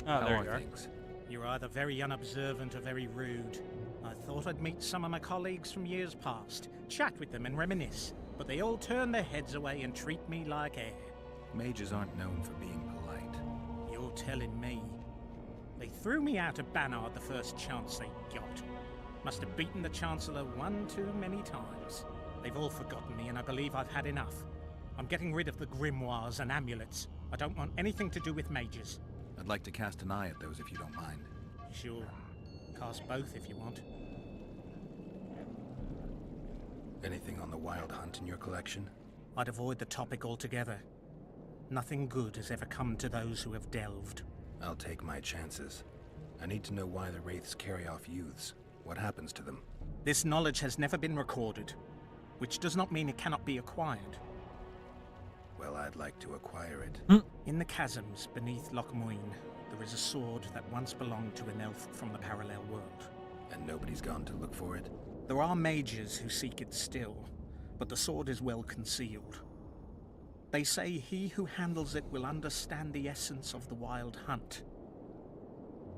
Ah, there you are. You're either very unobservant or very rude. I thought I'd meet some of my colleagues from years past, chat with them and reminisce, but they all turn their heads away and treat me like air. Mages aren't known for being polite. You're telling me. They threw me out of Banard the first chance they got. Must have beaten the Chancellor one too many times. They've all forgotten me and I believe I've had enough. I'm getting rid of the grimoires and amulets. I don't want anything to do with mages. I'd like to cast an eye at those if you don't mind. Sure. Cast both if you want. Anything on the Wild Hunt in your collection? I'd avoid the topic altogether. Nothing good has ever come to those who have delved. I'll take my chances. I need to know why the Wraiths carry off youths. What happens to them? This knowledge has never been recorded, which does not mean it cannot be acquired. Well, I'd like to acquire it. In the chasms beneath Loch Muin, there is a sword that once belonged to an elf from the parallel world. And nobody's gone to look for it? There are mages who seek it still, but the sword is well concealed. They say he who handles it will understand the essence of the Wild Hunt.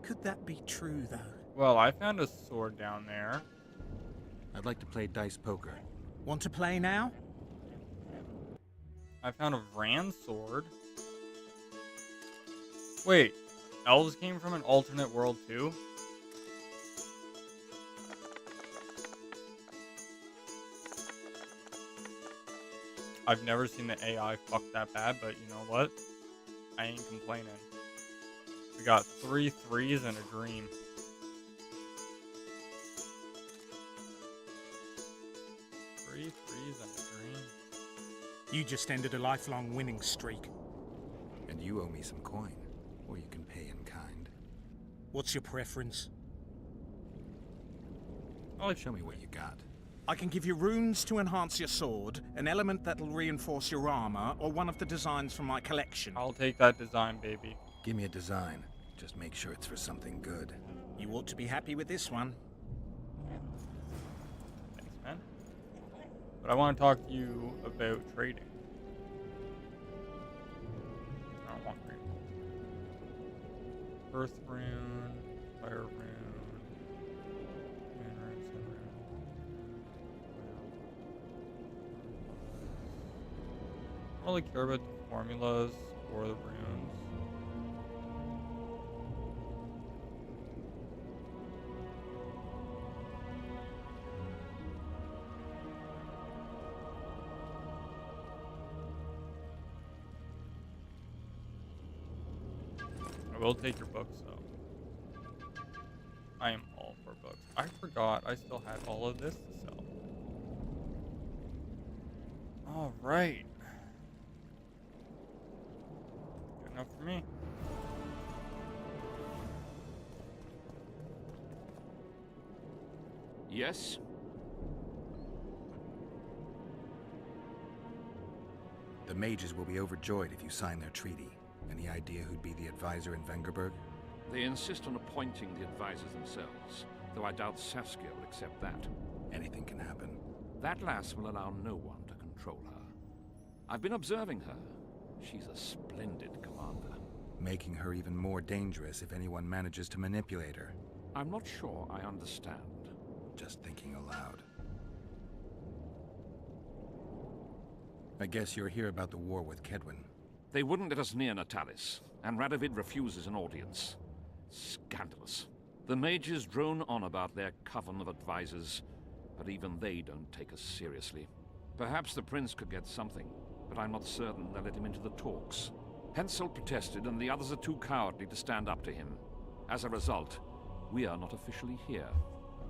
Could that be true, though? Well, I found a sword down there. I'd like to play dice poker. Want to play now? I found a Vran sword. Wait, elves came from an alternate world too? I've never seen the AI fuck that bad, but you know what? I ain't complaining. We got 3 3s and a dream. Three threes and a dream. You just ended a lifelong winning streak. And you owe me some coin, or you can pay in kind. What's your preference? Show me what you got. I can give you runes to enhance your sword, an element that'll reinforce your armor, or one of the designs from my collection. I'll take that design, baby. Give me a design. Just make sure it's for something good. You ought to be happy with this one. Thanks, man. But I want to talk to you about trading. I don't want trading. Earth rune, fire rune. I don't really care about the formulas or the runes. I will take your books though. I am all for books. I forgot I still had all of this to sell. Alright. Good enough for me. Yes? The mages will be overjoyed if you sign their treaty. Any idea who'd be the advisor in Vengerberg? They insist on appointing the advisors themselves, though I doubt Saskia will accept that. Anything can happen. That lass will allow no one to control her. I've been observing her. She's a splendid commander. Making her even more dangerous if anyone manages to manipulate her. I'm not sure I understand. Just thinking aloud. I guess you're here about the war with Kedwin. They wouldn't let us near Natalis, and Radovid refuses an audience. Scandalous. The mages drone on about their coven of advisors, but even they don't take us seriously. Perhaps the prince could get something, but I'm not certain they'll let him into the talks. Hensel protested, and the others are too cowardly to stand up to him. As a result, we are not officially here.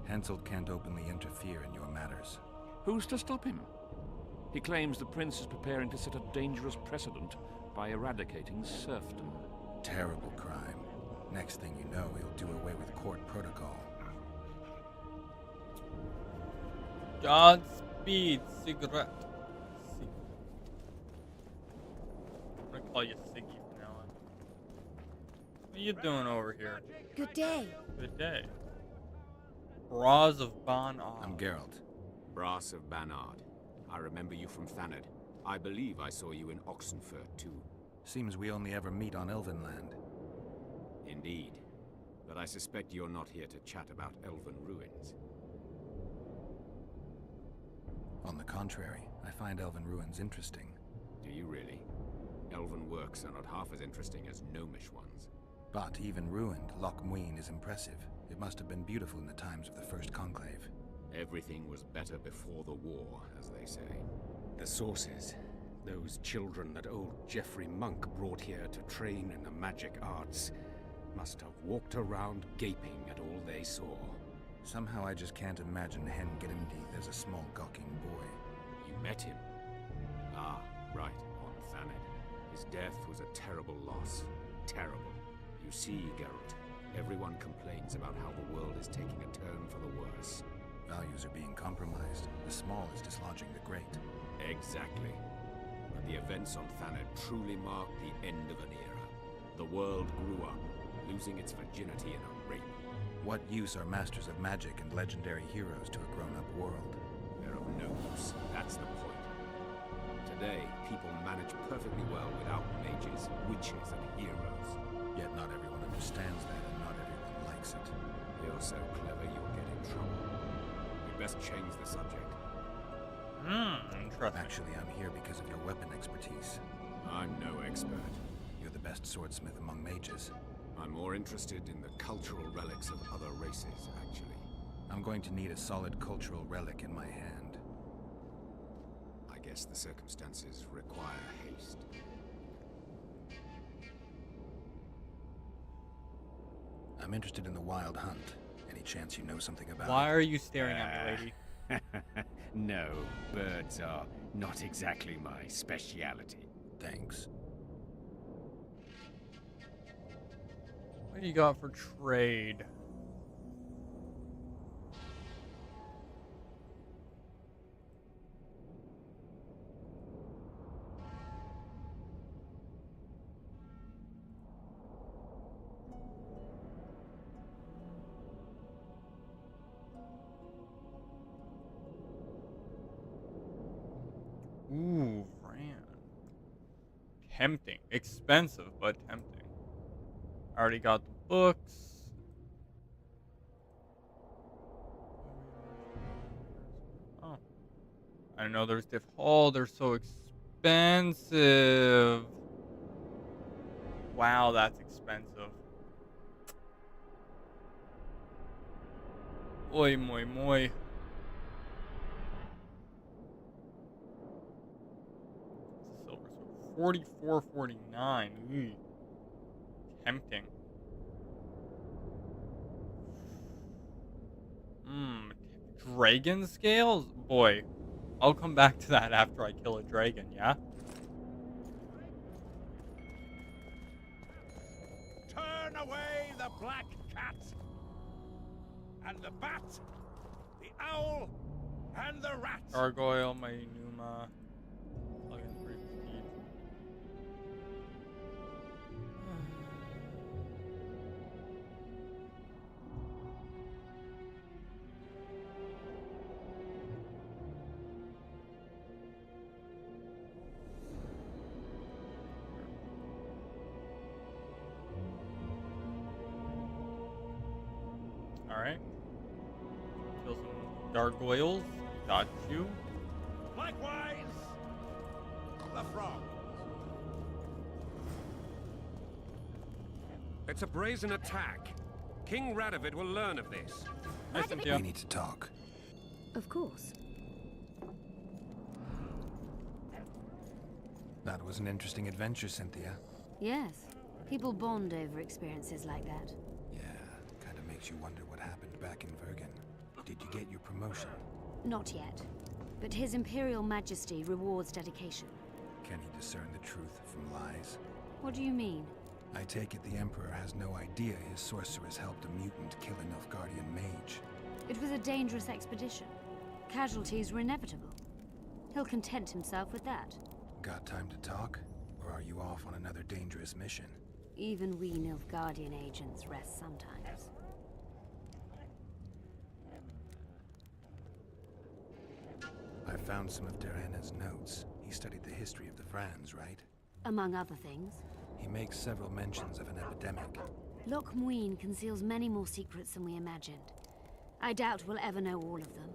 Hensel can't openly interfere in your matters. Who's to stop him? He claims the prince is preparing to set a dangerous precedent by eradicating serfdom. Terrible crime. Next thing you know, he'll do away with court protocol. Godspeed, cigarette. I'm gonna call you Siggy from now on. What are you doing over here? Good day. Good day. Bras of Banard. I'm Geralt. Brass of Banard. I remember you from Thanad. I believe I saw you in Oxenfurt, too. Seems we only ever meet on Elvenland. Indeed. But I suspect you're not here to chat about Elven ruins. On the contrary, I find Elven ruins interesting. Do you really? Elven works are not half as interesting as gnomish ones. But even ruined, Loch Muin is impressive. It must have been beautiful in the times of the First Conclave. Everything was better before the war, as they say. The sources, those children that old Geoffrey Monk brought here to train in the magic arts, must have walked around gaping at all they saw. Somehow I just can't imagine Hen Grimdeath as a small gawking boy. You met him? Ah, right, on Thanad. His death was a terrible loss. Terrible. You see, Geralt, everyone complains about how the world is taking a turn for the worse. Values are being compromised. The small is dislodging the great. Exactly. But the events on Thanad truly marked the end of an era. The world grew up, losing its virginity in a rape. What use are masters of magic and legendary heroes to a grown-up world? They're of no use. That's the point. Today, people manage perfectly well without mages, witches, and heroes. Yet not everyone understands that, and not everyone likes it. You're so clever, you'll get in trouble. We'd best change the subject. Interesting. Actually, I'm here because of your weapon expertise. I'm no expert. You're the best swordsmith among mages. I'm more interested in the cultural relics of other races, actually. I'm going to need a solid cultural relic in my hand. I guess the circumstances require haste. I'm interested in the Wild Hunt. Any chance you know something about Why it? are you staring at me, lady? No, birds are not exactly my speciality. Thanks. What do you got for trade? Tempting. Expensive, but tempting. I already got the books. Oh. I didn't know there's Oh, they're so expensive. Wow, that's expensive. Oi, moi, moi. Silver sword. 44.49. Tempting. Dragon scales? Boy, I'll come back to that after I kill a dragon, yeah? Turn away the black cat, and the bat, the owl, and the rat. Gargoyle, my Numa. Plug-in free speed. Alright. Kill some gargoyles. Got you. Likewise, the frog. It's a brazen attack. King Radovid will learn of this. We need to talk. Of course. That was an interesting adventure, Cynthia. Yes. People bond over experiences like that. Yeah, kind of makes you wonder what happened back in Vergen. Did you get your promotion? Not yet. But His Imperial Majesty rewards dedication. Can he discern the truth from lies? What do you mean? I take it the Emperor has no idea his sorceress helped a mutant kill a Nilfgaardian mage. It was a dangerous expedition. Casualties were inevitable. He'll content himself with that. Got time to talk? Or are you off on another dangerous mission? Even we Nilfgaardian agents rest sometimes. I found some of Derhenna's notes. He studied the history of the Franz, right? Among other things. He makes several mentions of an epidemic. Loch Muin conceals many more secrets than we imagined. I doubt we'll ever know all of them.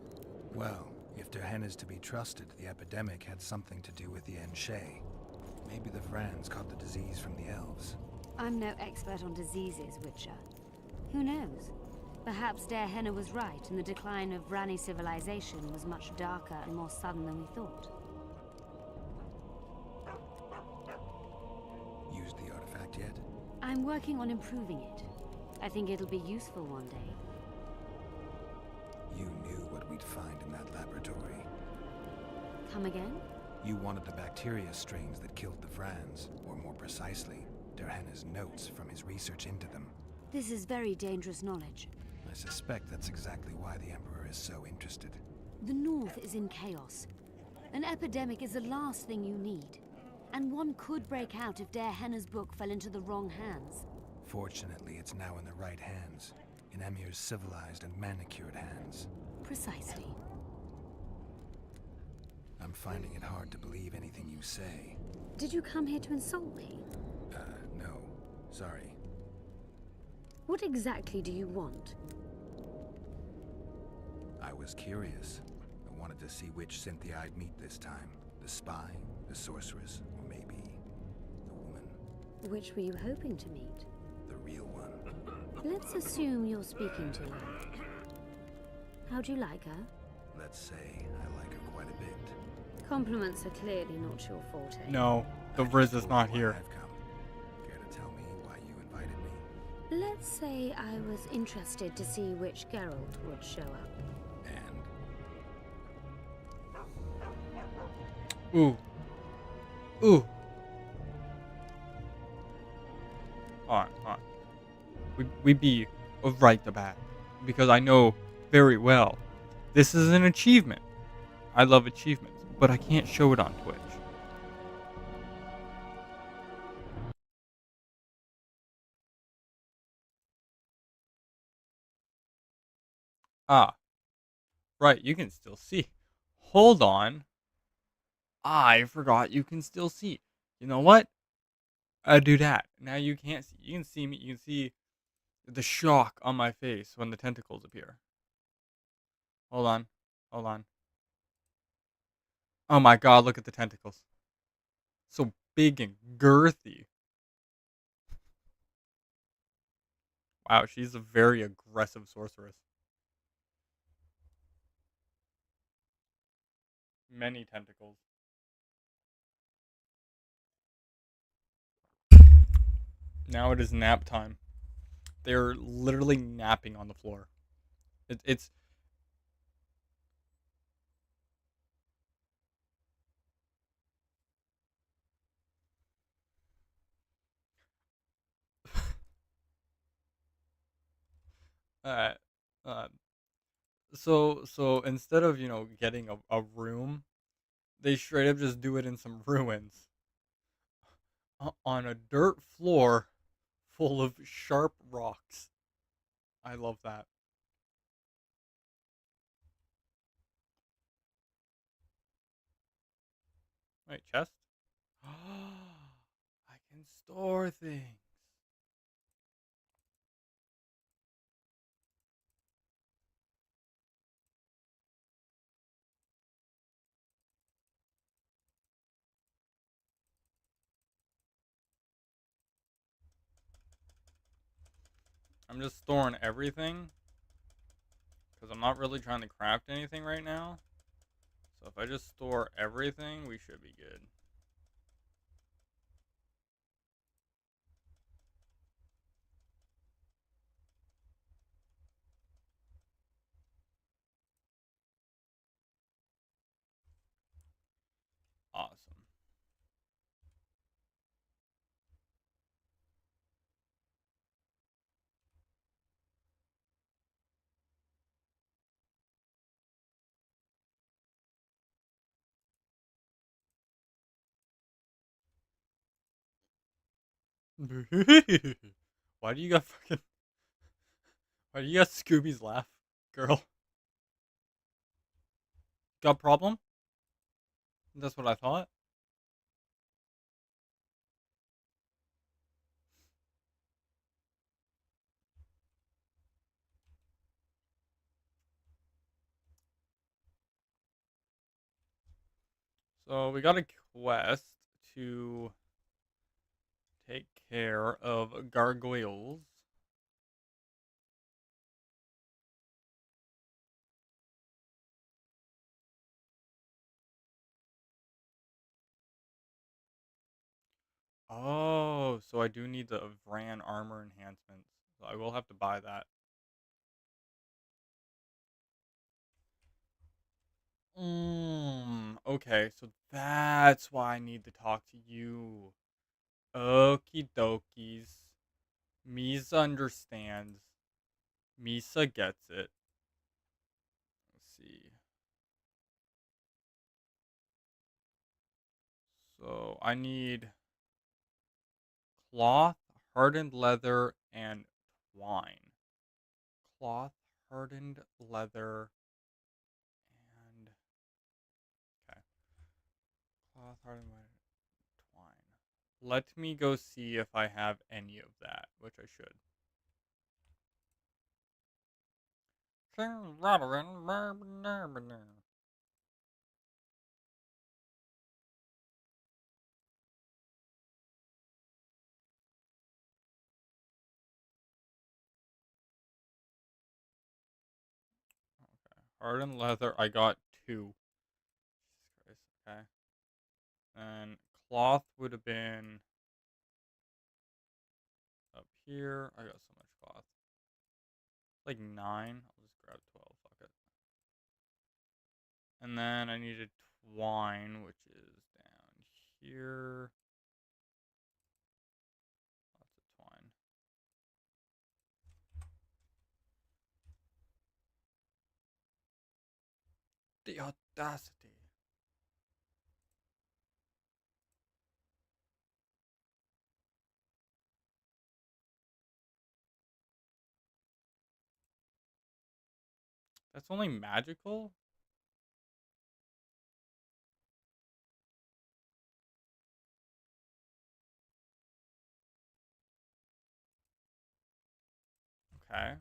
Well, if Derhenna's to be trusted, the epidemic had something to do with the Enshe. Maybe the Franz caught the disease from the elves. I'm no expert on diseases, Witcher. Who knows? Perhaps Derhenna was right, and the decline of Rani civilization was much darker and more sudden than we thought. Used the artifact yet? I'm working on improving it. I think it'll be useful one day. You knew what we'd find in that laboratory. Come again? You wanted the bacteria strains that killed the Franz, or more precisely, Derhenna's notes from his research into them. This is very dangerous knowledge. I suspect that's exactly why the Emperor is so interested. The North is in chaos. An epidemic is the last thing you need. And one could break out if Derhenna's book fell into the wrong hands. Fortunately, it's now in the right hands. In Emir's civilized and manicured hands. Precisely. I'm finding it hard to believe anything you say. Did you come here to insult me? No. Sorry. What exactly do you want? I was curious. I wanted to see which Cynthia I'd meet this time. The spy, the sorceress, or maybe the woman. Which were you hoping to meet? The real one. Let's assume you're speaking to her. How do you like her? Let's say I like her quite a bit. Compliments are clearly not your forte. No, the Riz is not here. I've come. Care to tell me why you invited me? Let's say I was interested to see which Geralt would show up. Ooh. Ooh. On. We be right the bat. Because I know very well this is an achievement. I love achievements, but I can't show it on Twitch. Ah. Right, you can still see. Hold on. I forgot you can still see. You know what? Do that. Now you can't see. You can see me. You can see the shock on my face when the tentacles appear. Hold on. Hold on. Oh my god, look at the tentacles. So big and girthy. Wow, she's a very aggressive sorceress. Many tentacles. Now it is nap time. They're literally napping on the floor. It's uh, uh, so instead of getting a room, they straight up just do it in some ruins on a dirt floor full of sharp rocks. I love that. Wait, chest? I can store things. I'm just storing everything because I'm not really trying to craft anything right now. So if I just store everything, we should be good. Awesome. Why do you got fucking... Why do you got Scooby's laugh, girl? Got problem? That's what I thought. So we got a quest to take care of gargoyles. Oh, so I do need the Vran armor enhancements. So I will have to buy that. Okay, so that's why I need to talk to you. Okie dokies. Misa understands. Misa gets it. Let's see. So I need cloth, hardened leather, and twine. Cloth, hardened leather, and okay. Cloth, hardened leather, twine. Let me go see if I have any of that, which I should. Hardened leather, I got 2. Jesus Christ, okay. And cloth would have been up here. I got so much cloth. Like 9. I'll just grab 12. Fuck it. And then I needed twine, which is down here. Lots of twine. The audacity. That's only magical? Okay.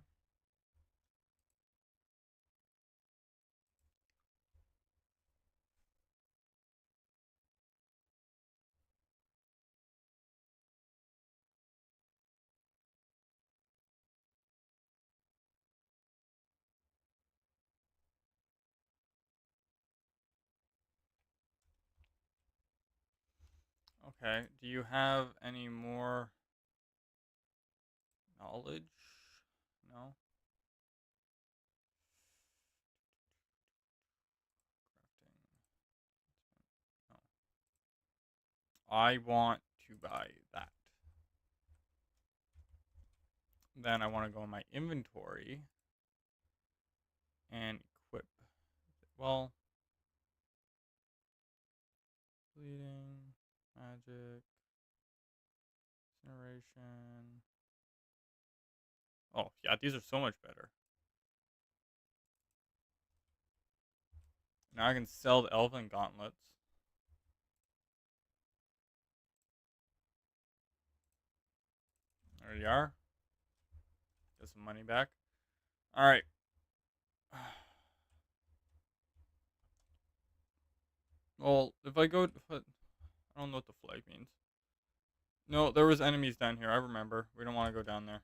Okay. Do you have any more knowledge? No. No. I want to buy that. Then I want to go in my inventory and equip. Well, bleeding, magic, incineration. Oh, yeah, these are so much better. Now I can sell the elven gauntlets. There you are. Get some money back. All right. Well, if I go, I don't know what the flag means. No, there was enemies down here. I remember. We don't want to go down there.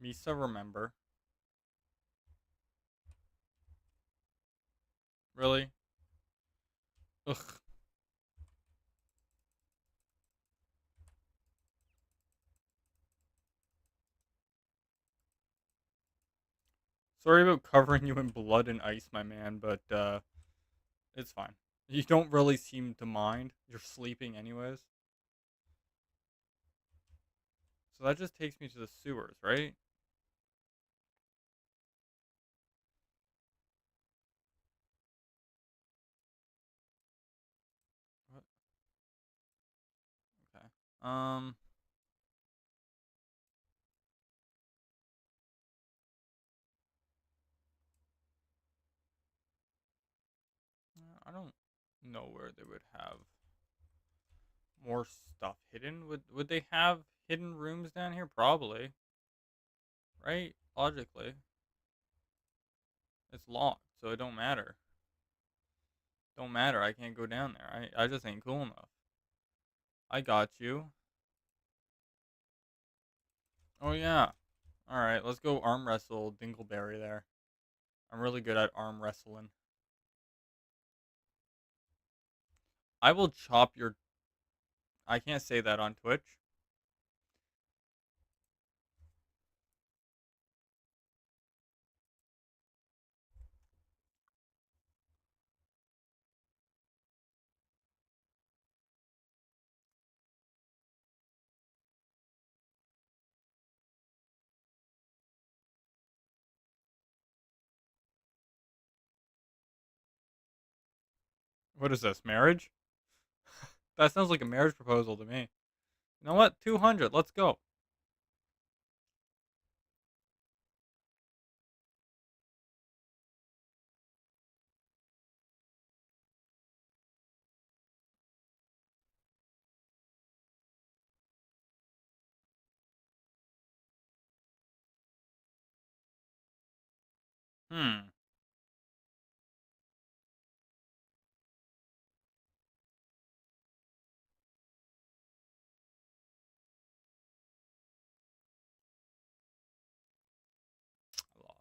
Misa, remember. Really? Ugh. Sorry about covering you in blood and ice, my man, but it's fine. You don't really seem to mind. You're sleeping anyways. So that just takes me to the sewers, right? What? Okay. I don't know where they would have more stuff hidden. Would they have hidden rooms down here? Probably. Right? Logically. It's locked, so it don't matter. Don't matter. I can't go down there. I just ain't cool enough. I got you. Oh yeah. Alright, let's go arm wrestle Dingleberry there. I'm really good at arm wrestling. I will chop your... I can't say that on Twitch. What is this, marriage? That sounds like a marriage proposal to me. You know what? 200. Let's go. Hmm. I lost.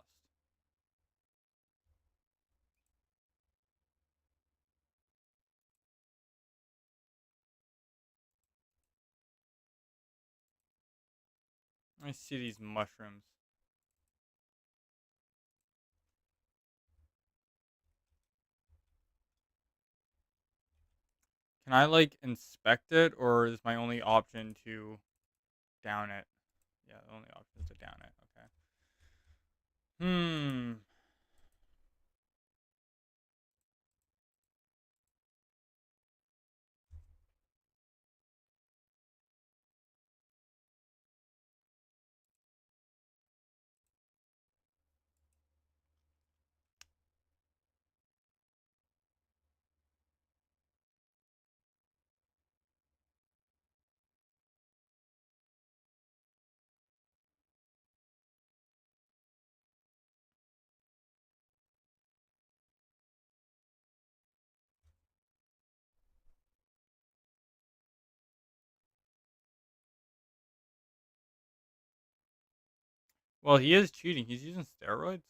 I see these mushrooms. Can I, like, inspect it, or is my only option to down it? Yeah, the only option is to down it. Okay. Hmm. Well, he is cheating. He's using steroids.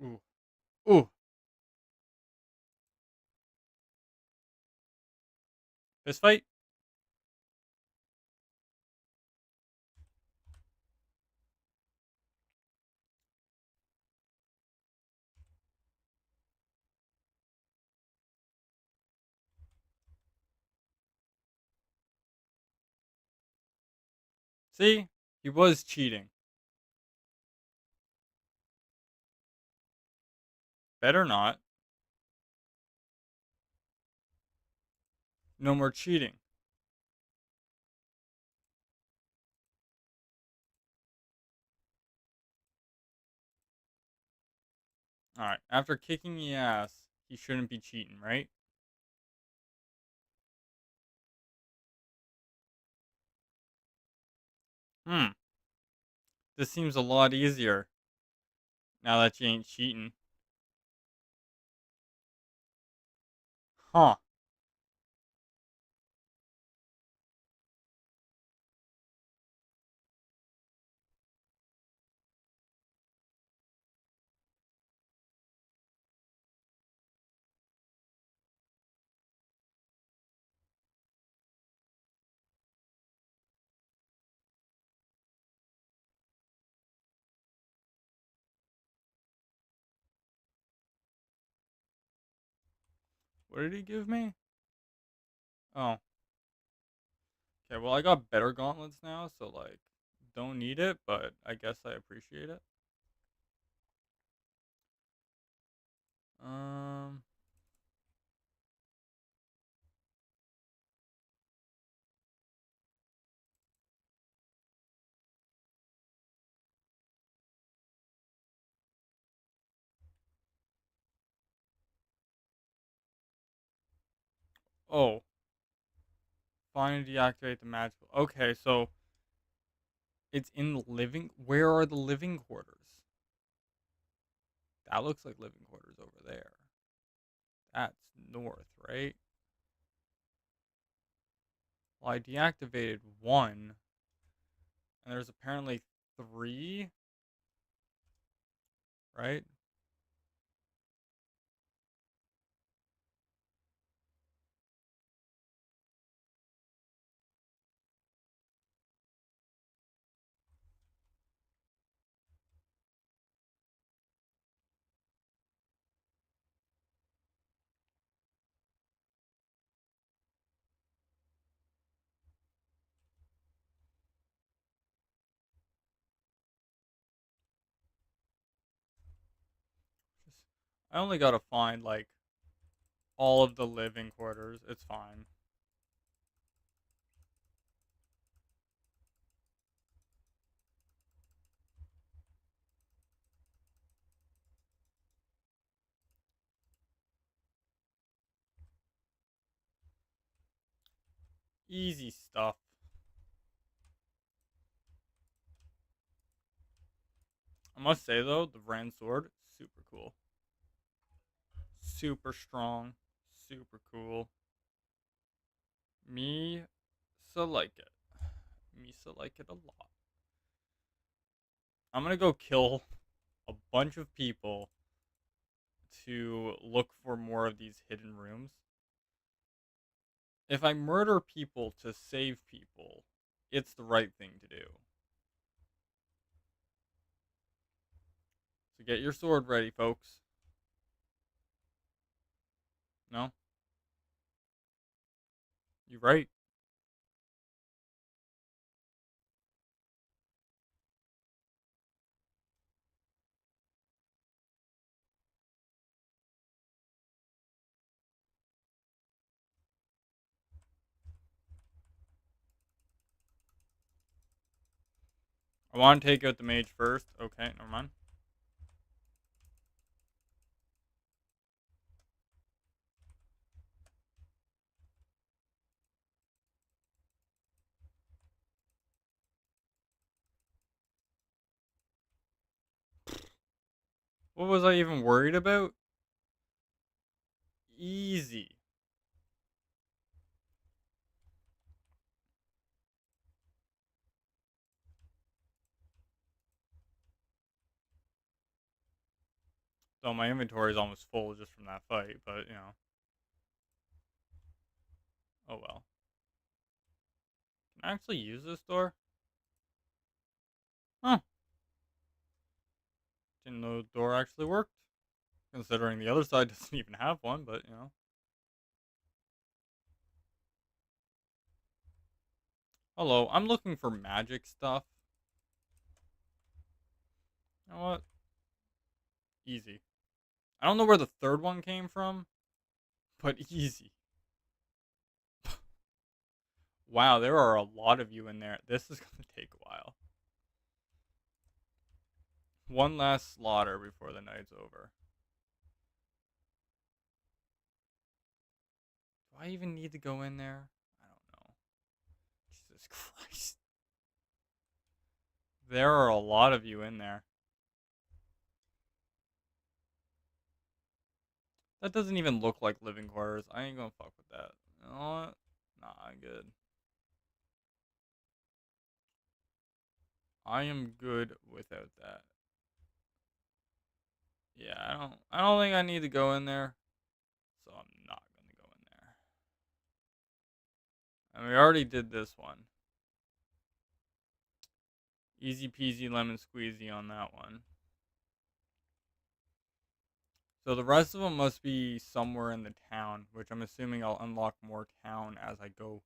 Ooh. Ooh. Fist fight? See? He was cheating. Better not. No more cheating. Alright, after kicking the ass, he shouldn't be cheating, right? Hmm. This seems a lot easier now that you ain't cheating. Huh. What did he give me? Oh. Okay, well, I got better gauntlets now, so, like, don't need it, but I guess I appreciate it. Um. Oh. Finally deactivate the magical. Okay, so it's in the living. Where are the living quarters? That looks like living quarters over there. That's north, right? Well, I deactivated one, and there's apparently three, right? I only gotta find, like, all of the living quarters. It's fine. Easy stuff. I must say, though, the Ran sword, super cool. Super strong. Super cool. Me, so like it. Me, so like it a lot. I'm gonna go kill a bunch of people to look for more of these hidden rooms. If I murder people to save people, it's the right thing to do. So get your sword ready, folks. No? You're right. I want to take out the mage first. Okay, never mind. What was I even worried about? Easy. So my inventory is almost full just from that fight, but, you know. Oh well. Can I actually use this door? Huh. Didn't know the door actually worked. Considering the other side doesn't even have one, but, you know. Hello, I'm looking for magic stuff. You know what? Easy. I don't know where the third one came from, but easy. Wow, there are a lot of you in there. This is going to take a while. One last slaughter before the night's over. Do I even need to go in there? I don't know. Jesus Christ. There are a lot of you in there. That doesn't even look like living quarters. I ain't gonna fuck with that. You know what? Nah, I'm good. I am good without that. Yeah, I don't think I need to go in there. So I'm not gonna go in there. And we already did this one. Easy peasy lemon squeezy on that one. So the rest of them must be somewhere in the town, which I'm assuming I'll unlock more town as I go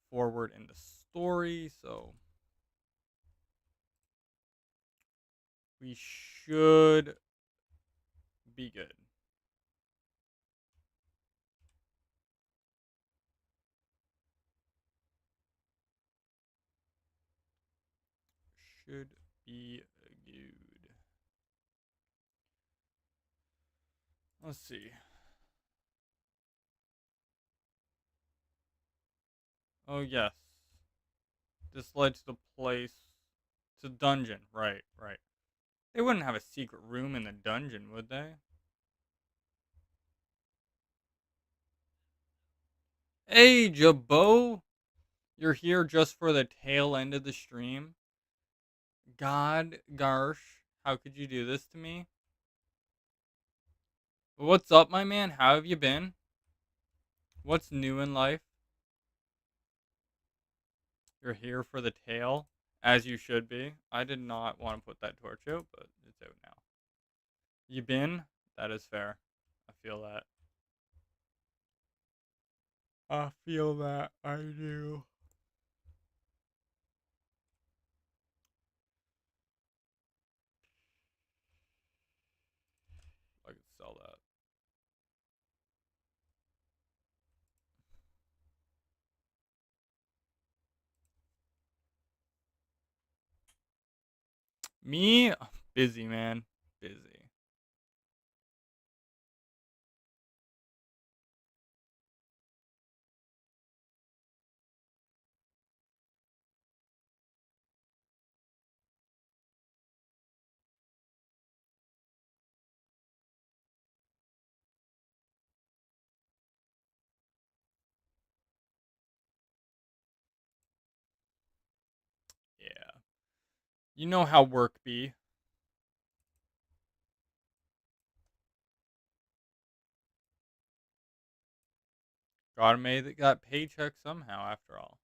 forward in the story, so we should be good. Should be good. Let's see. Oh, yes. This led to the place. To dungeon. Right, right. They wouldn't have a secret room in the dungeon, would they? Hey, Jabot! You're here just for the tail end of the stream? God, Garsh, how could you do this to me? What's up, my man? How have you been? What's new in life? You're here for the tail, as you should be. I did not want to put that torch out, but it's out now. You been? That is fair. I feel that. I feel that. I do. I could sell that. Me? Busy, man. Busy. Yeah. You know how work be. Gotta make that paycheck somehow, after all.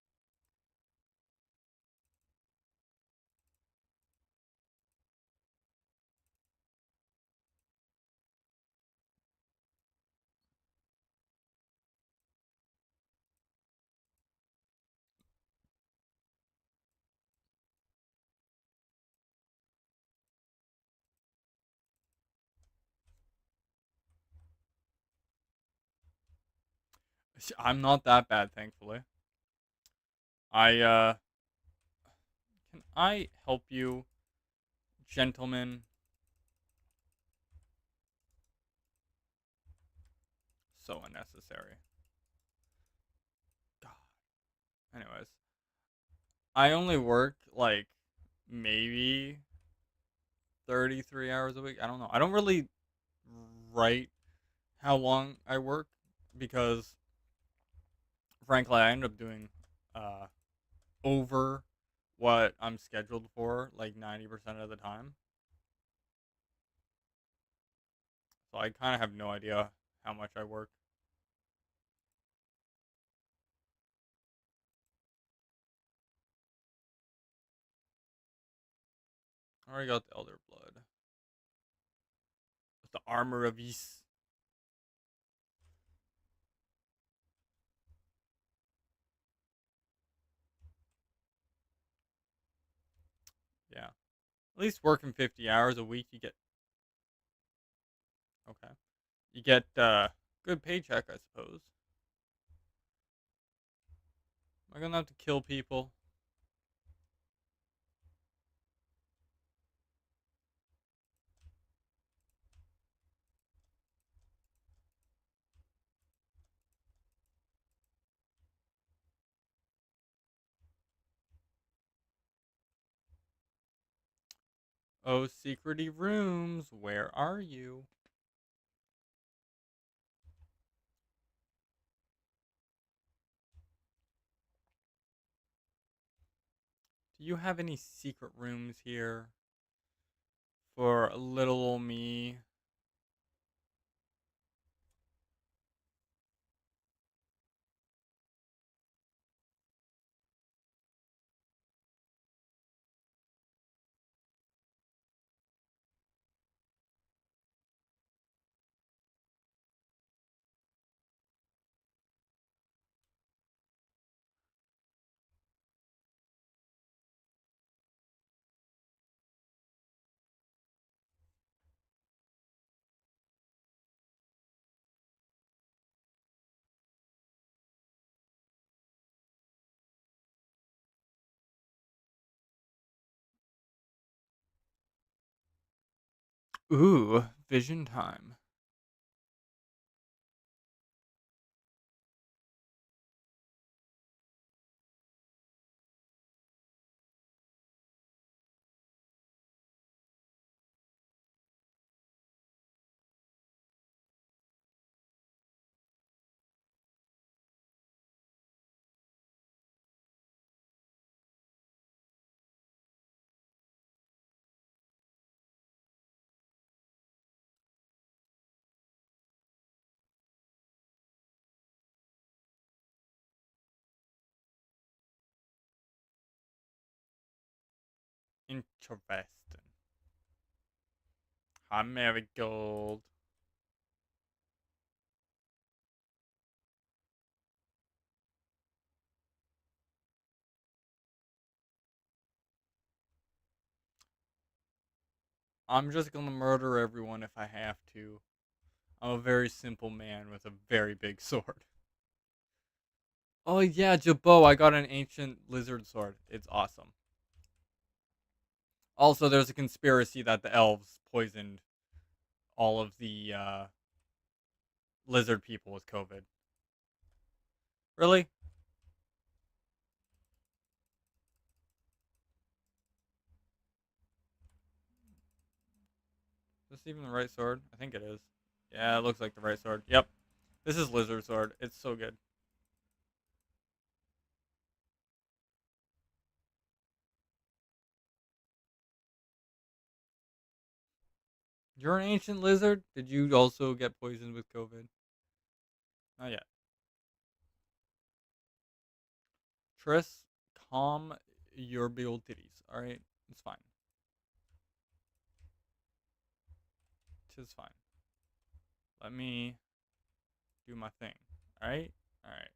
I'm not that bad, thankfully. Can I help you, gentlemen? So unnecessary. God. Anyways. I only work, like, maybe 33 hours a week. I don't know. I don't really write how long I work because, frankly, I end up doing uh, over what I'm scheduled for like 90% of the time. So I kind of have no idea how much I work. I already got the Elder Blood. With the Armor of Ys. Yeah. At least working 50 hours a week, you get. Okay. You get good paycheck, I suppose. Am I gonna have to kill people? Oh, secrety rooms, where are you? Do you have any secret rooms here for little old me? Ooh, vision time. Interesting. Hi, Marigold. I'm just gonna murder everyone if I have to. I'm a very simple man with a very big sword. Oh yeah, Jabot, I got an ancient lizard sword. It's awesome. Also, there's a conspiracy that the elves poisoned all of the lizard people with COVID. Really? Is this even the right sword? I think it is. Yeah, it looks like the right sword. Yep. This is lizard sword. It's so good. You're an ancient lizard? Did you also get poisoned with COVID? Not yet. Triss, calm your big old titties. Alright? It's fine. Tis fine. Let me do my thing. Alright? Alright.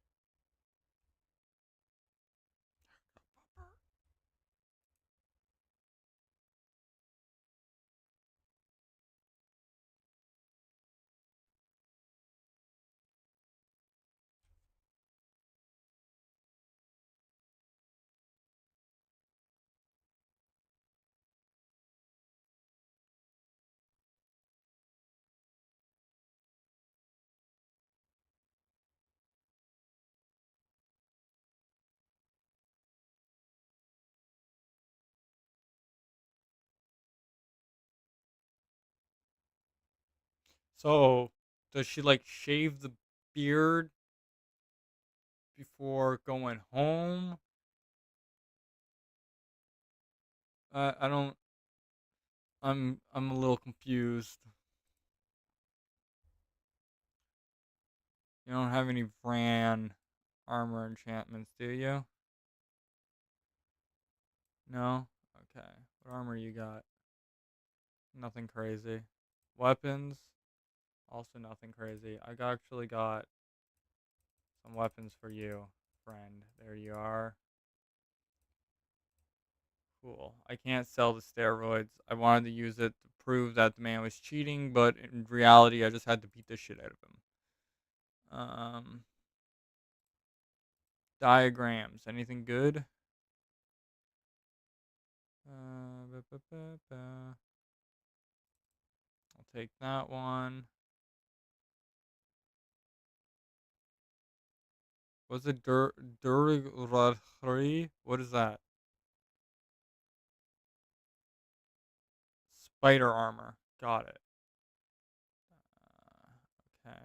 So, does she like shave the beard before going home? I don't. I'm a little confused. You don't have any Vran armor enchantments, do you? No? Okay. What armor you got? Nothing crazy. Weapons? Also nothing crazy. Actually got some weapons for you, friend. There you are. Cool. I can't sell the steroids. I wanted to use it to prove that the man was cheating, but in reality, I just had to beat the shit out of him. Diagrams. Anything good? I'll take that one. What's it? Durigari? What is that? Spider armor. Got it. Okay.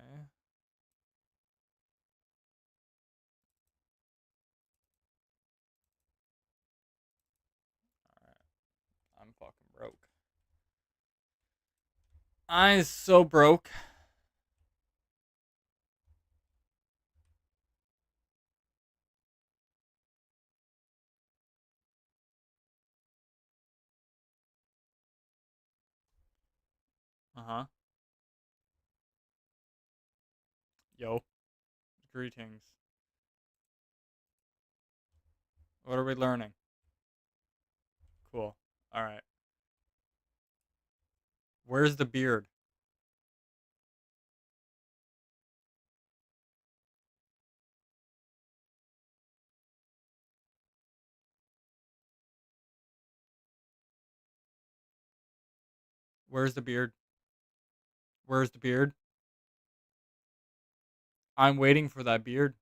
I'm fucking broke. I'm so broke. Uh-huh. Yo. Greetings. What are we learning? Cool. Alright. Where's the beard? Where's the beard? Where's the beard? I'm waiting for that beard.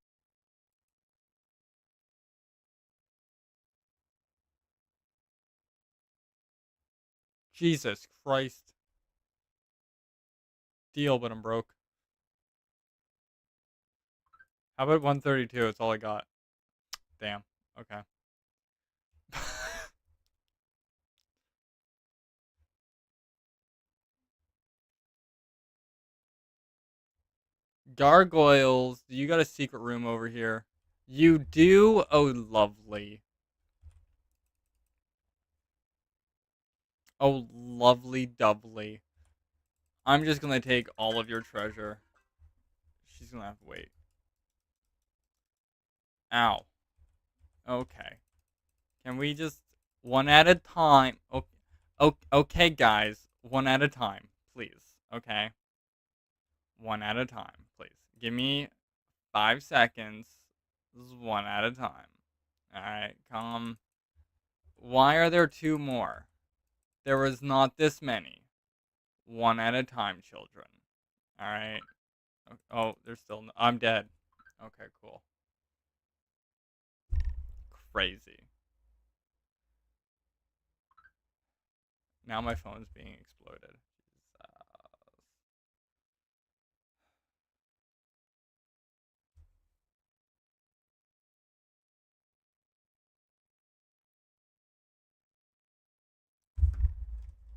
Jesus Christ. Deal, but I'm broke. How about 132? It's all I got. Damn. Okay. Gargoyles. You got a secret room over here. You do? Oh, lovely. Oh, lovely doubly. I'm just gonna take all of your treasure. She's gonna have to wait. Ow. Okay. Can we just one at a time? Okay, guys. One at a time, please. Okay. One at a time, please. Give me 5 seconds. This is one at a time. Alright, come. Why are there two more? There was not this many. One at a time, children. Alright. Oh, there's still. I'm dead. Okay, cool. Crazy. Now my phone's being exploded.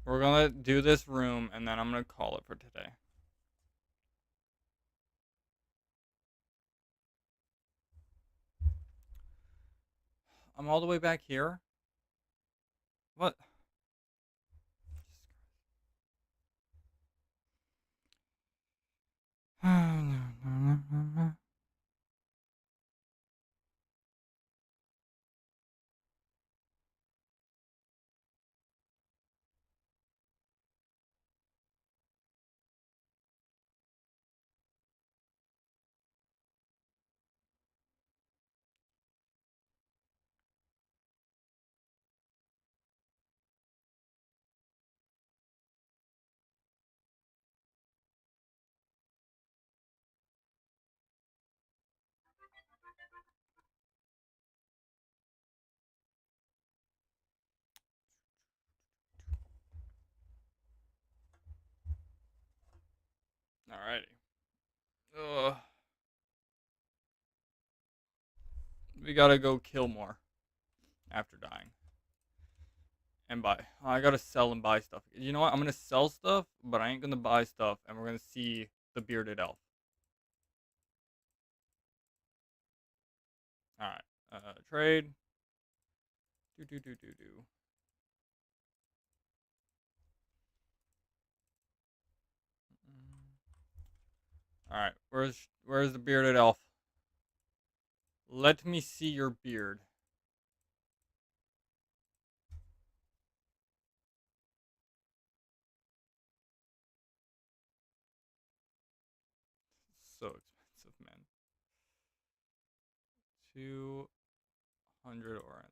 We're gonna do this room, and then I'm gonna call it for today. I'm all the way back here? What? Ugh. We gotta go kill more after dying. And buy. I gotta sell and buy stuff. You know what? I'm gonna sell stuff, but I ain't gonna buy stuff, and we're gonna see the bearded elf. Alright. Trade. Do. Alright, where's the bearded elf? Let me see your beard. So expensive, man. 200 orens.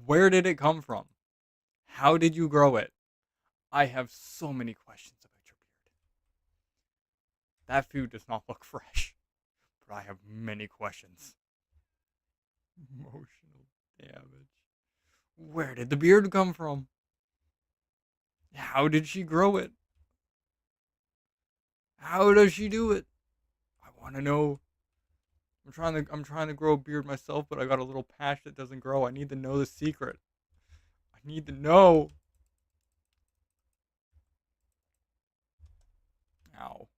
Where did it come from? How did you grow it? I have so many questions about your beard. That food does not look fresh, but I have many questions. Emotional damage. Where did the beard come from? How did she grow it? How does she do it? I want to know. I'm trying to grow a beard myself, but I got a little patch that doesn't grow. I need to know the secret. I need to know. Ow.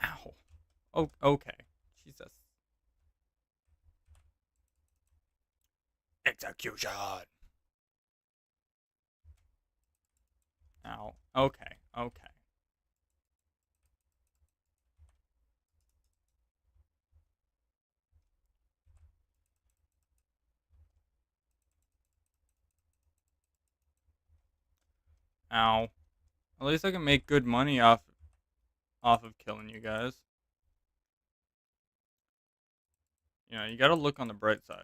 Ow. Oh, okay. Jesus. Execution. Ow. Okay. Okay. Ow. At least I can make good money off of killing you guys. You know, you gotta look on the bright side.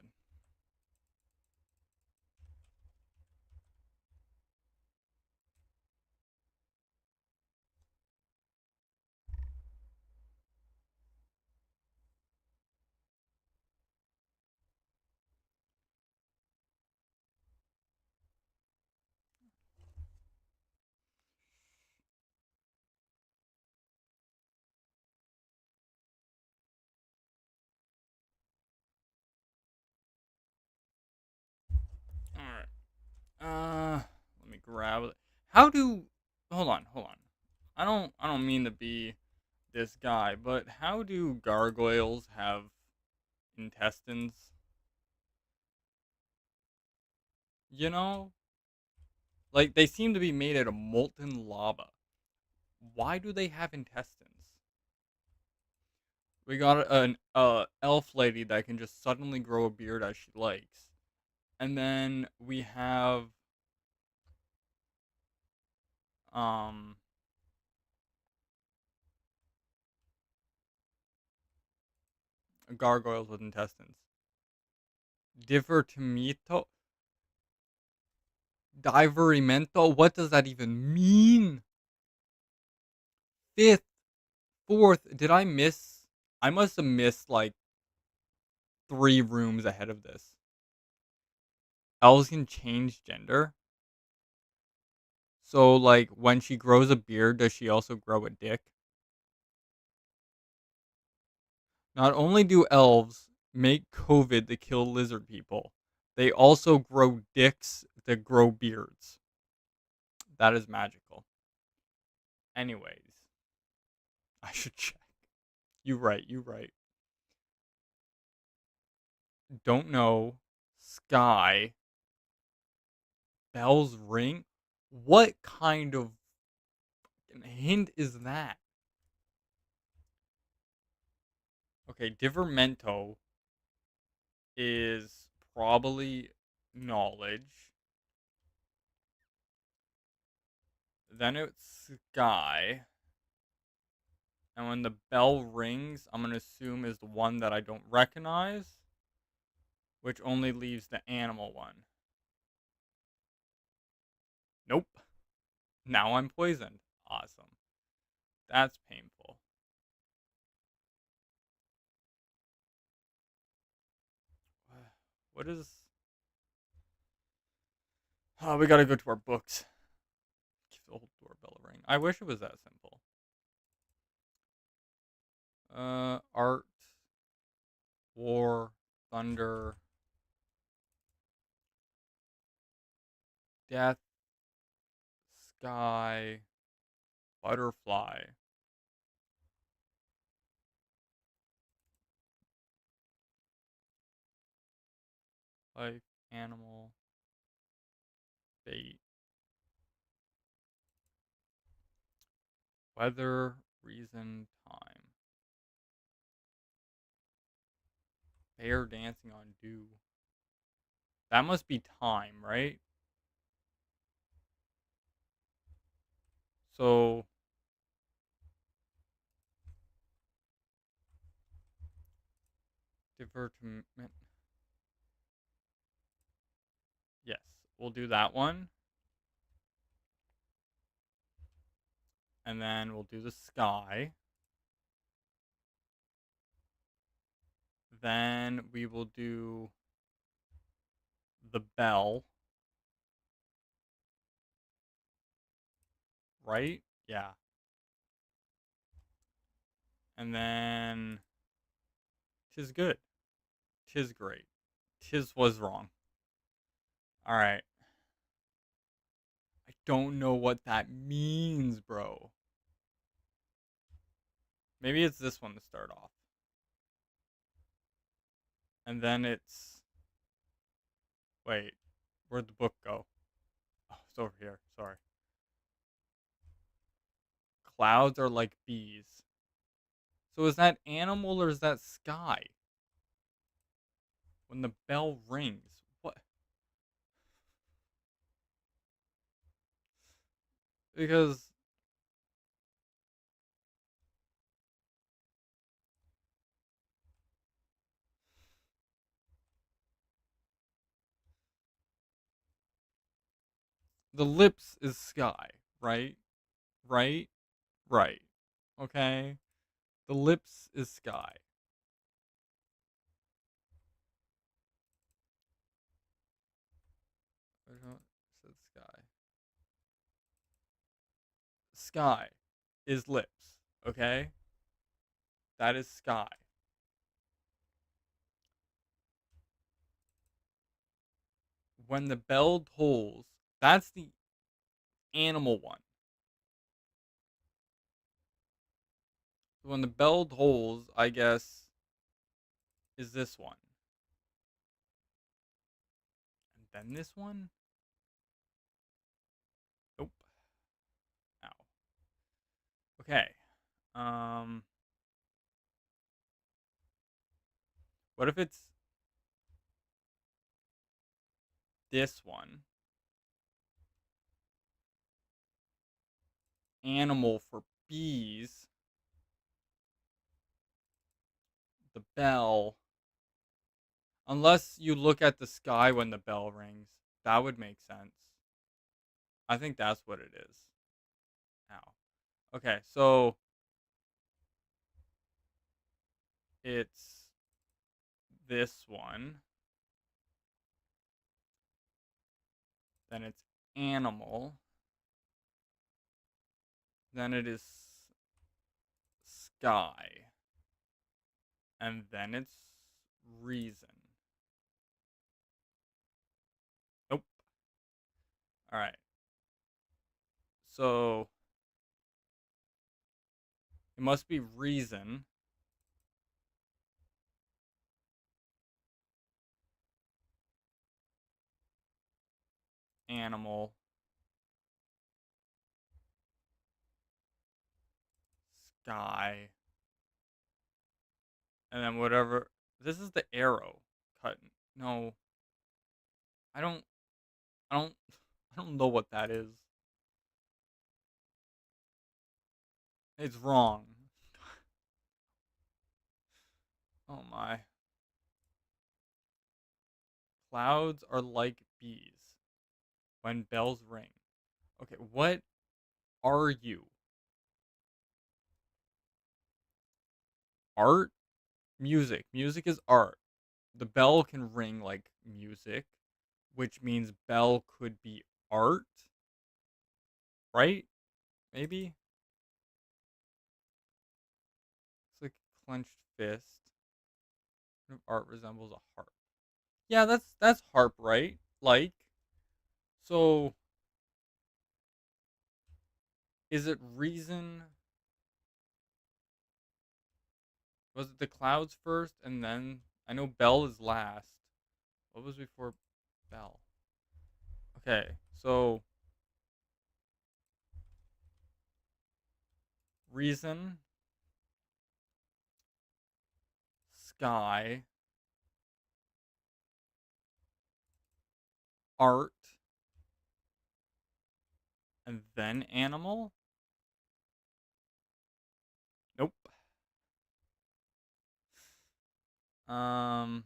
Alright. Let me grab it. How do hold on. I don't mean to be this guy, but how do gargoyles have intestines? You know? Like they seem to be made out of molten lava. Why do they have intestines? We got an elf lady that can just suddenly grow a beard as she likes. And then we have um gargoyles with intestines. Divertimento? Diverimento? What does that even mean? Fifth, fourth, did I miss? I must have missed like 3 rooms ahead of this. Elves can change gender. So like when she grows a beard, does she also grow a dick? Not only do elves make COVID to kill lizard people, they also grow dicks that grow beards. That is magical. Anyways, I should check. You right. Don't know. Sky. Bell's ring? What kind of hint is that? Okay, Divermento is probably knowledge. Then it's Sky. And when the bell rings, I'm going to assume is the one that I don't recognize, which only leaves the animal one. Nope. Now I'm poisoned. Awesome. That's painful. What is... Oh, we gotta go to our books. Keep the old doorbell ring. I wish it was that simple. Art, war, thunder, death, sky, butterfly. Life, animal, fate, weather, reason, time. Bear dancing on dew. That must be time, right? So divertiment. Yes, we'll do that one. And then we'll do the sky. Then we will do the bell. Right? Yeah. And then 'tis good. 'Tis great. 'Tis was wrong. Alright. I don't know what that means, bro. Maybe it's this one to start off. And then it's... Wait. Where'd the book go? Oh, it's over here. Sorry. Clouds are like bees. So is that animal or is that sky? When the bell rings. What? Because... the lips is sky, right? Right? Right. Okay? The lips is sky. Said sky. Sky is lips, okay? That is sky. When the bell tolls, that's the animal one. When the bell tolls, I guess, is this one. And then this one? Nope. Ow. Okay. What if it's this one? Animal for bees. The bell. Unless you look at the sky when the bell rings. That would make sense. I think that's what it is. Ow. Okay, so it's this one. Then it's animal. Then it is sky. And then it's reason. Nope. Alright. So it must be reason. Animal. Sky. And then whatever. This is the arrow cut. No. I don't I don't know what that is. It's wrong. Oh my. Clouds are like bees when bells ring. Okay, what are you? Art? Music. Music is art. The bell can ring like music, which means bell could be art, right? Maybe? It's like a clenched fist. Art resembles a harp. Yeah, that's harp, right? Like, so is it reason? Was it the clouds first and then I know bell is last. What was before bell? Okay, so reason, sky, art, and then animal? Nope. Um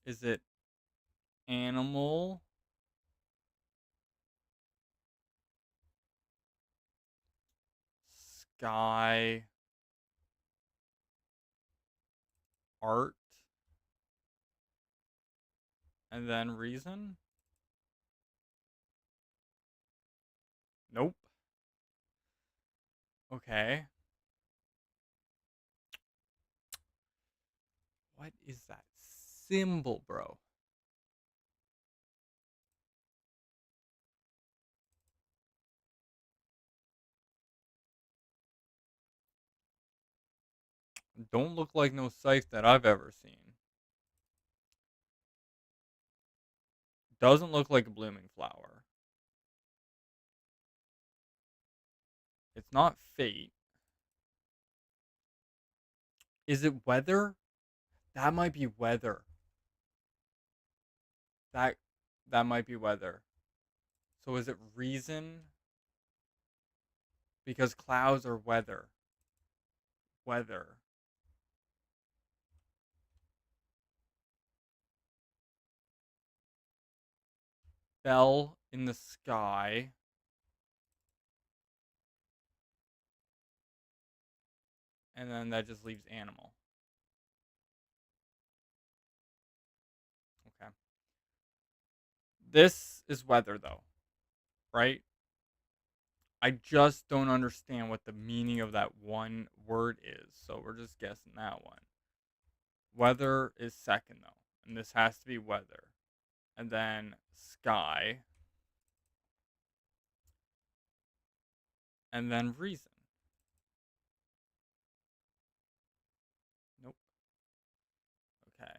is it animal, sky, art, and then reason? Nope. Okay. What is that symbol, bro? Don't look like no scythe that I've ever seen. Doesn't look like a blooming flower. It's not fate. Is it weather? That might be weather. That that might be weather. So is it reason? Because clouds are weather. Weather. Bell in the sky. And then that just leaves animal. Okay. This is weather though, right? I just don't understand what the meaning of that one word is. So we're just guessing that one. Weather is second though. And this has to be weather. And then sky. And then reason. Nope. Okay.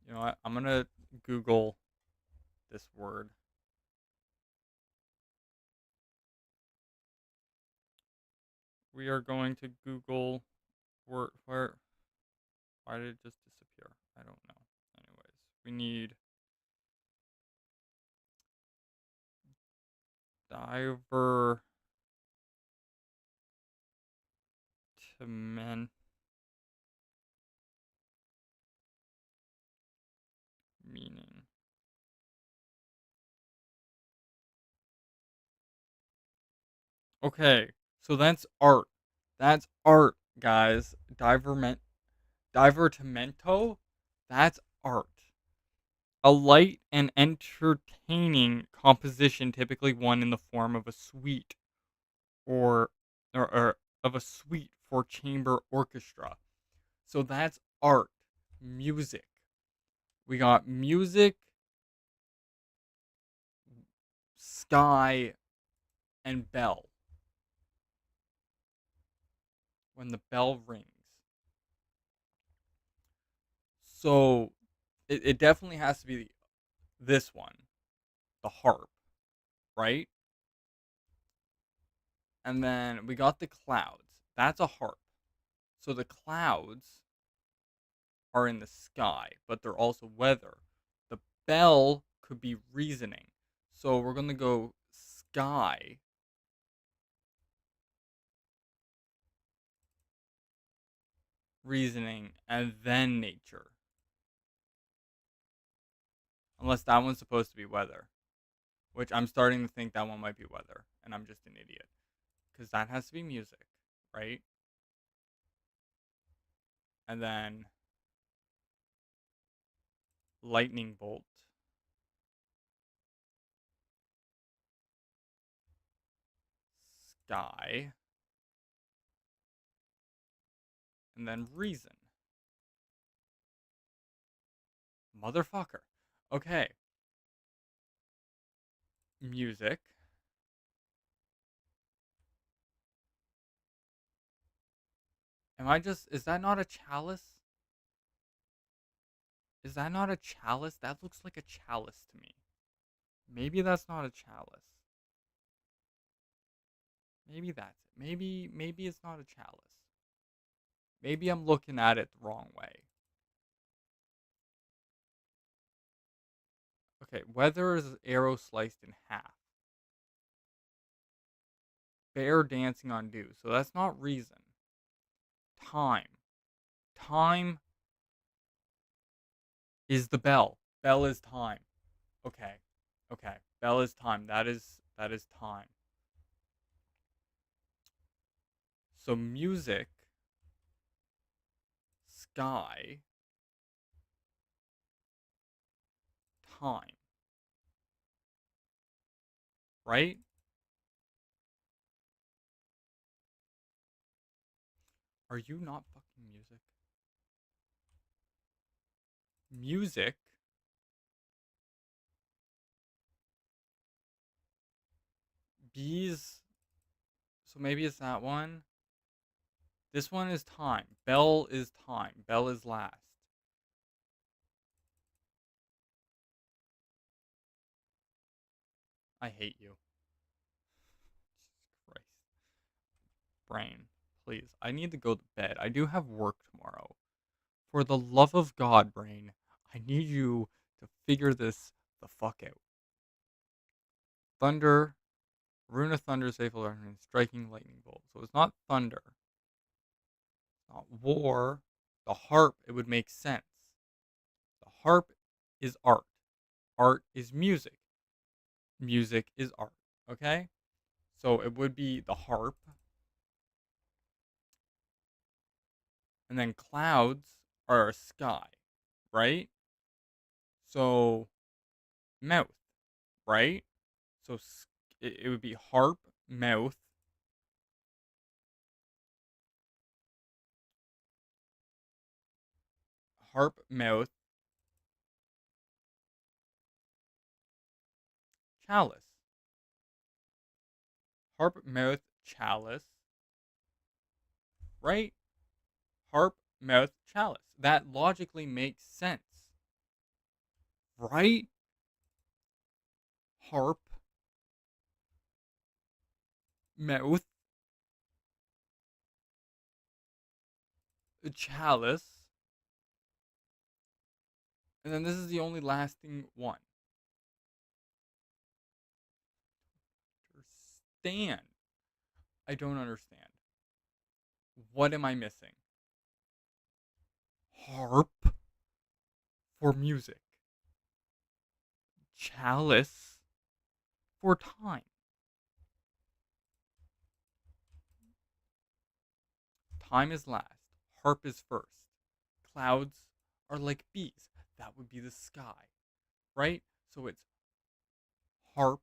You know what? I'm going to Google this word. We are going to Google where why did it just disappear? I don't know. Anyways, we need divertimento meaning. Okay, so that's art. That's art, guys. Divertimento? That's art. A light and entertaining composition, typically one in the form of a suite or of a suite for chamber orchestra. So that's art, music. We got music, sky, and bell. When the bell rings. So it definitely has to be this one, the harp, right? And then we got the clouds. That's a harp. So the clouds are in the sky, but they're also weather. The bell could be reasoning. So we're going to go sky reasoning, and then nature. Unless that one's supposed to be weather. Which I'm starting to think that one might be weather. And I'm just an idiot. Because that has to be music, right? And then lightning bolt. Sky. And then reason. Motherfucker. Okay. Music. Is that not a chalice? Is that not a chalice? That looks like a chalice to me. Maybe that's not a chalice. Maybe that's it. Maybe it's not a chalice. Maybe I'm looking at it the wrong way. Okay, weather is arrow sliced in half. Bear dancing on dew. So that's not reason. Time. Time is the bell. Bell is time. Okay. Okay. Bell is time. That is time. So music, sky, time. Right? Are you not fucking music? Music. Bees. So maybe it's that one. This one is time. Bell is time. Bell is last. I hate you. Jesus Christ. Brain, please. I need to go to bed. I do have work tomorrow. For the love of God, Brain, I need you to figure this the fuck out. Thunder. Rune of Thunder, safe alert, and striking lightning bolt. So it's not thunder. It's not war. The harp, it would make sense. The harp is art. Art is music. Music is art. Okay? So it would be the harp. And then clouds are a sky. Right? So mouth. Right? So it would be harp, mouth. Harp, mouth. Chalice. Harp, mouth, chalice. Right? Harp, mouth, chalice. That logically makes sense. Right? Harp, mouth, chalice. And then this is the only lasting one. Understand. I don't understand. What am I missing? Harp for music. Chalice for time. Time is last. Harp is first. Clouds are like bees. That would be the sky. Right? So it's harp,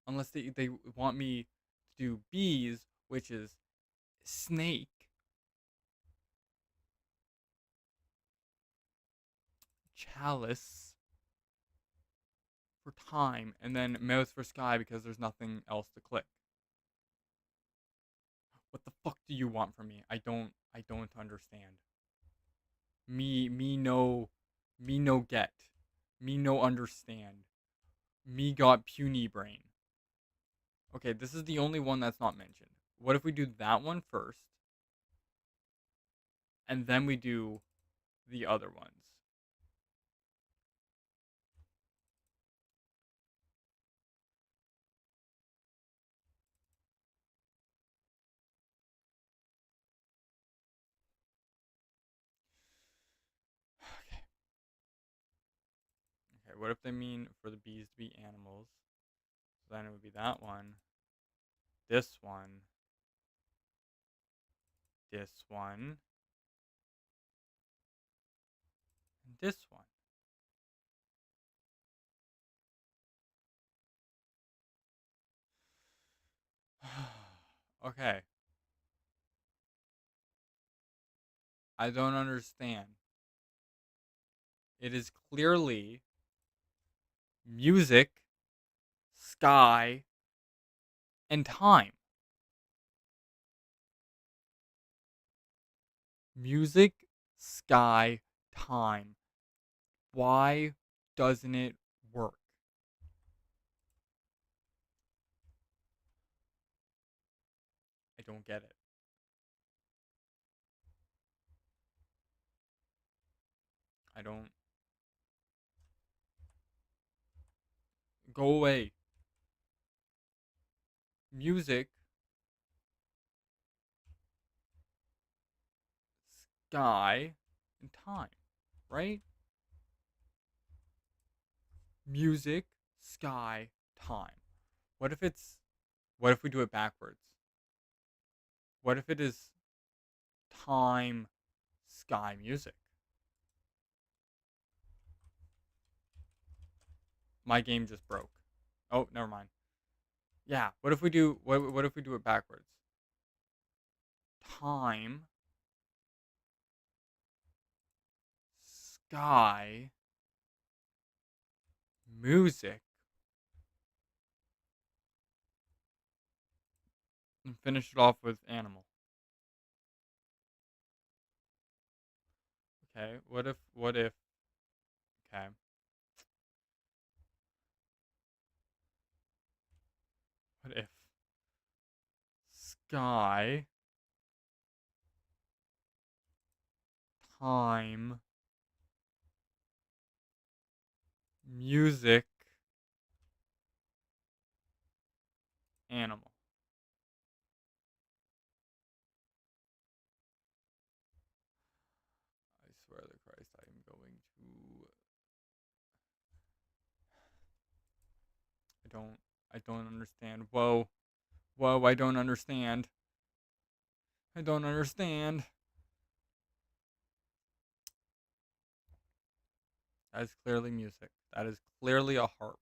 unless they want me to do bees, which is snake. Chalice for time, and then mouth for sky because there's nothing else to click. What the fuck do you want from me? I don't understand. Me no get. Me no understand. Me got puny brain. Okay, this is the only one that's not mentioned. What if we do that one first? And then we do the other ones. what if they mean for the bees to be animals? So then it would be that one, this one, this one, and this one. Okay. I don't understand. It is clearly music, sky, and time. Music, sky, time. Why doesn't it work? I don't get it. I don't. Go away. Music, sky, and time. Right? Music, sky, time. What if it's. What if we do it backwards? What if it is time, sky, music? My game just broke. Oh, never mind. Yeah, what if we do what if we do it backwards? Time, sky, music, and finish it off with animal. Okay, what if okay. What if sky, time, music, animal? I swear to Christ, I am going to I don't understand. Whoa. Whoa, I don't understand. I don't understand. That is clearly music. That is clearly a harp.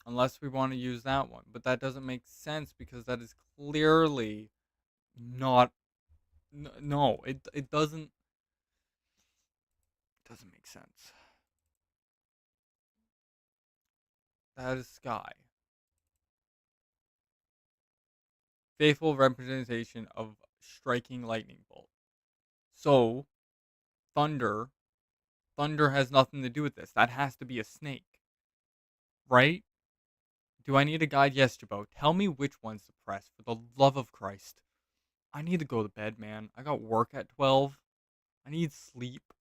Unless we want to use that one. But that doesn't make sense because that is clearly not. No, it doesn't make sense. That is sky. Faithful representation of striking lightning bolt. So, thunder. Thunder has nothing to do with this. That has to be a snake. Right? Do I need a guide? Yes, Jabot. Tell me which one's to press, for the love of Christ. I need to go to bed, man. I got work at 12. I need sleep.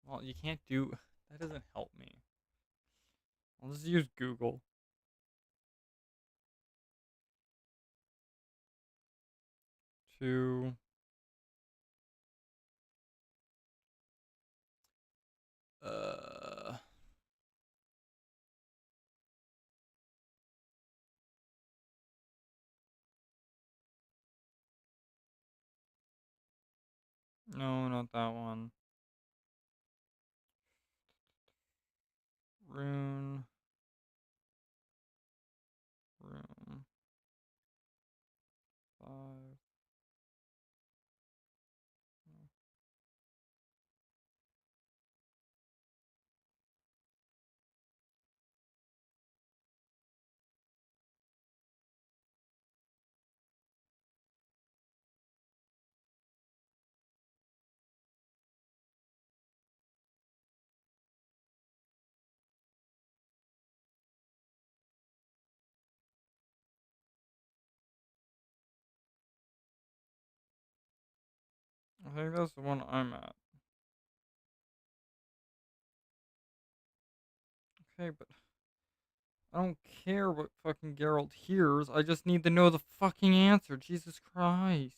Well, you can't do... That doesn't help me. I'll just use Google. To... No, not that one. Rune. Room. 5. I think that's the one I'm at. Okay, but I don't care what fucking Geralt hears. I just need to know the fucking answer. Jesus Christ.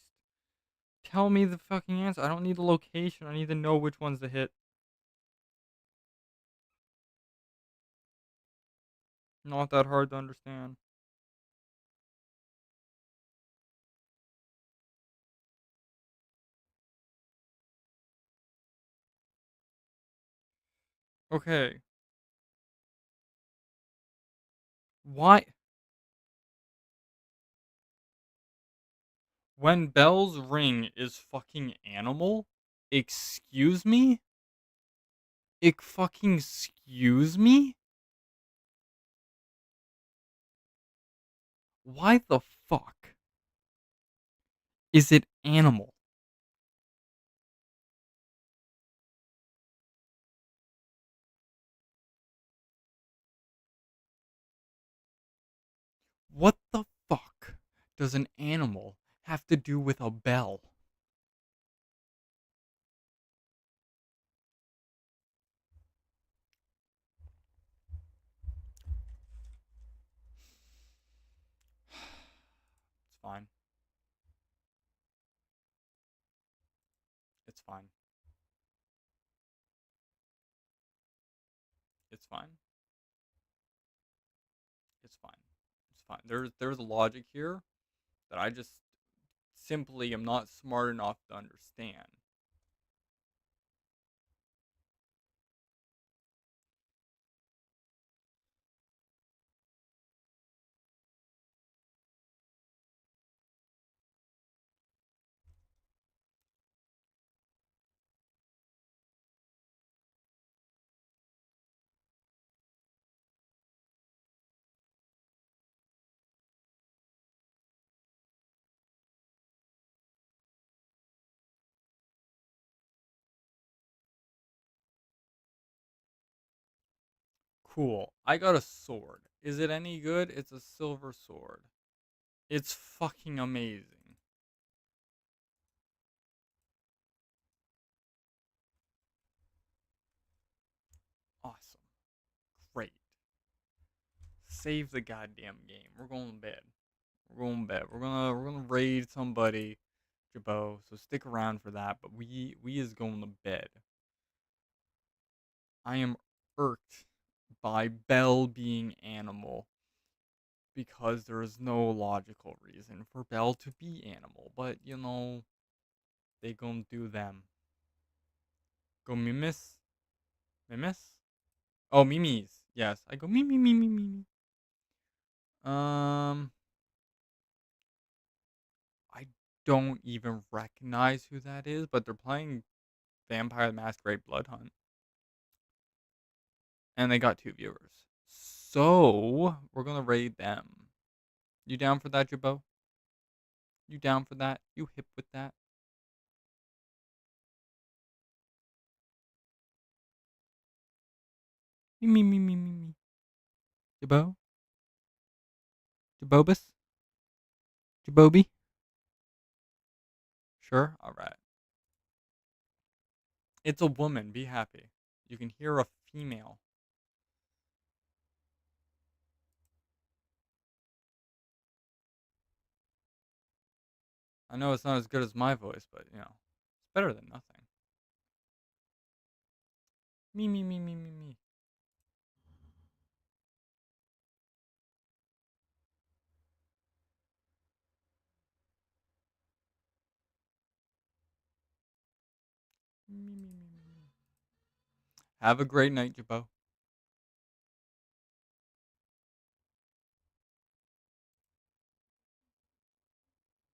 tell me the fucking answer. I don't need the location. I need to know which ones to hit. Not that hard to understand. Okay. Why? When bells ring is fucking animal? Excuse me? Fucking excuse me? Why the fuck is it animal? What the fuck does an animal have to do with a bell? It's fine. It's fine. It's fine. It's fine. It's fine. There's logic here that I just simply am not smart enough to understand. Cool. I got a sword. Is it any good? It's a silver sword. It's fucking amazing. Awesome. Great. Save the goddamn game. We're going to bed. We're going to bed. We're gonna raid somebody, Jabot. So stick around for that. But we is going to bed. I am irked by Bell being animal because there is no logical reason for Bell to be animal. But you know, they gonna do them. Go Mimis? Mimis? Oh, Mimis. Yes, I go me. I don't even recognize who that is, but they're playing Vampire the Masquerade Blood Hunt. And they got 2 viewers. So, we're gonna raid them. You down for that, Jabot? You down for that? You hip with that? Me. Jabot? Jabobus? Jabobi? Sure? Alright. It's a woman. Be happy. You can hear a female. I know it's not as good as my voice, but, you know, it's better than nothing. Me. Have a great night, Jabot.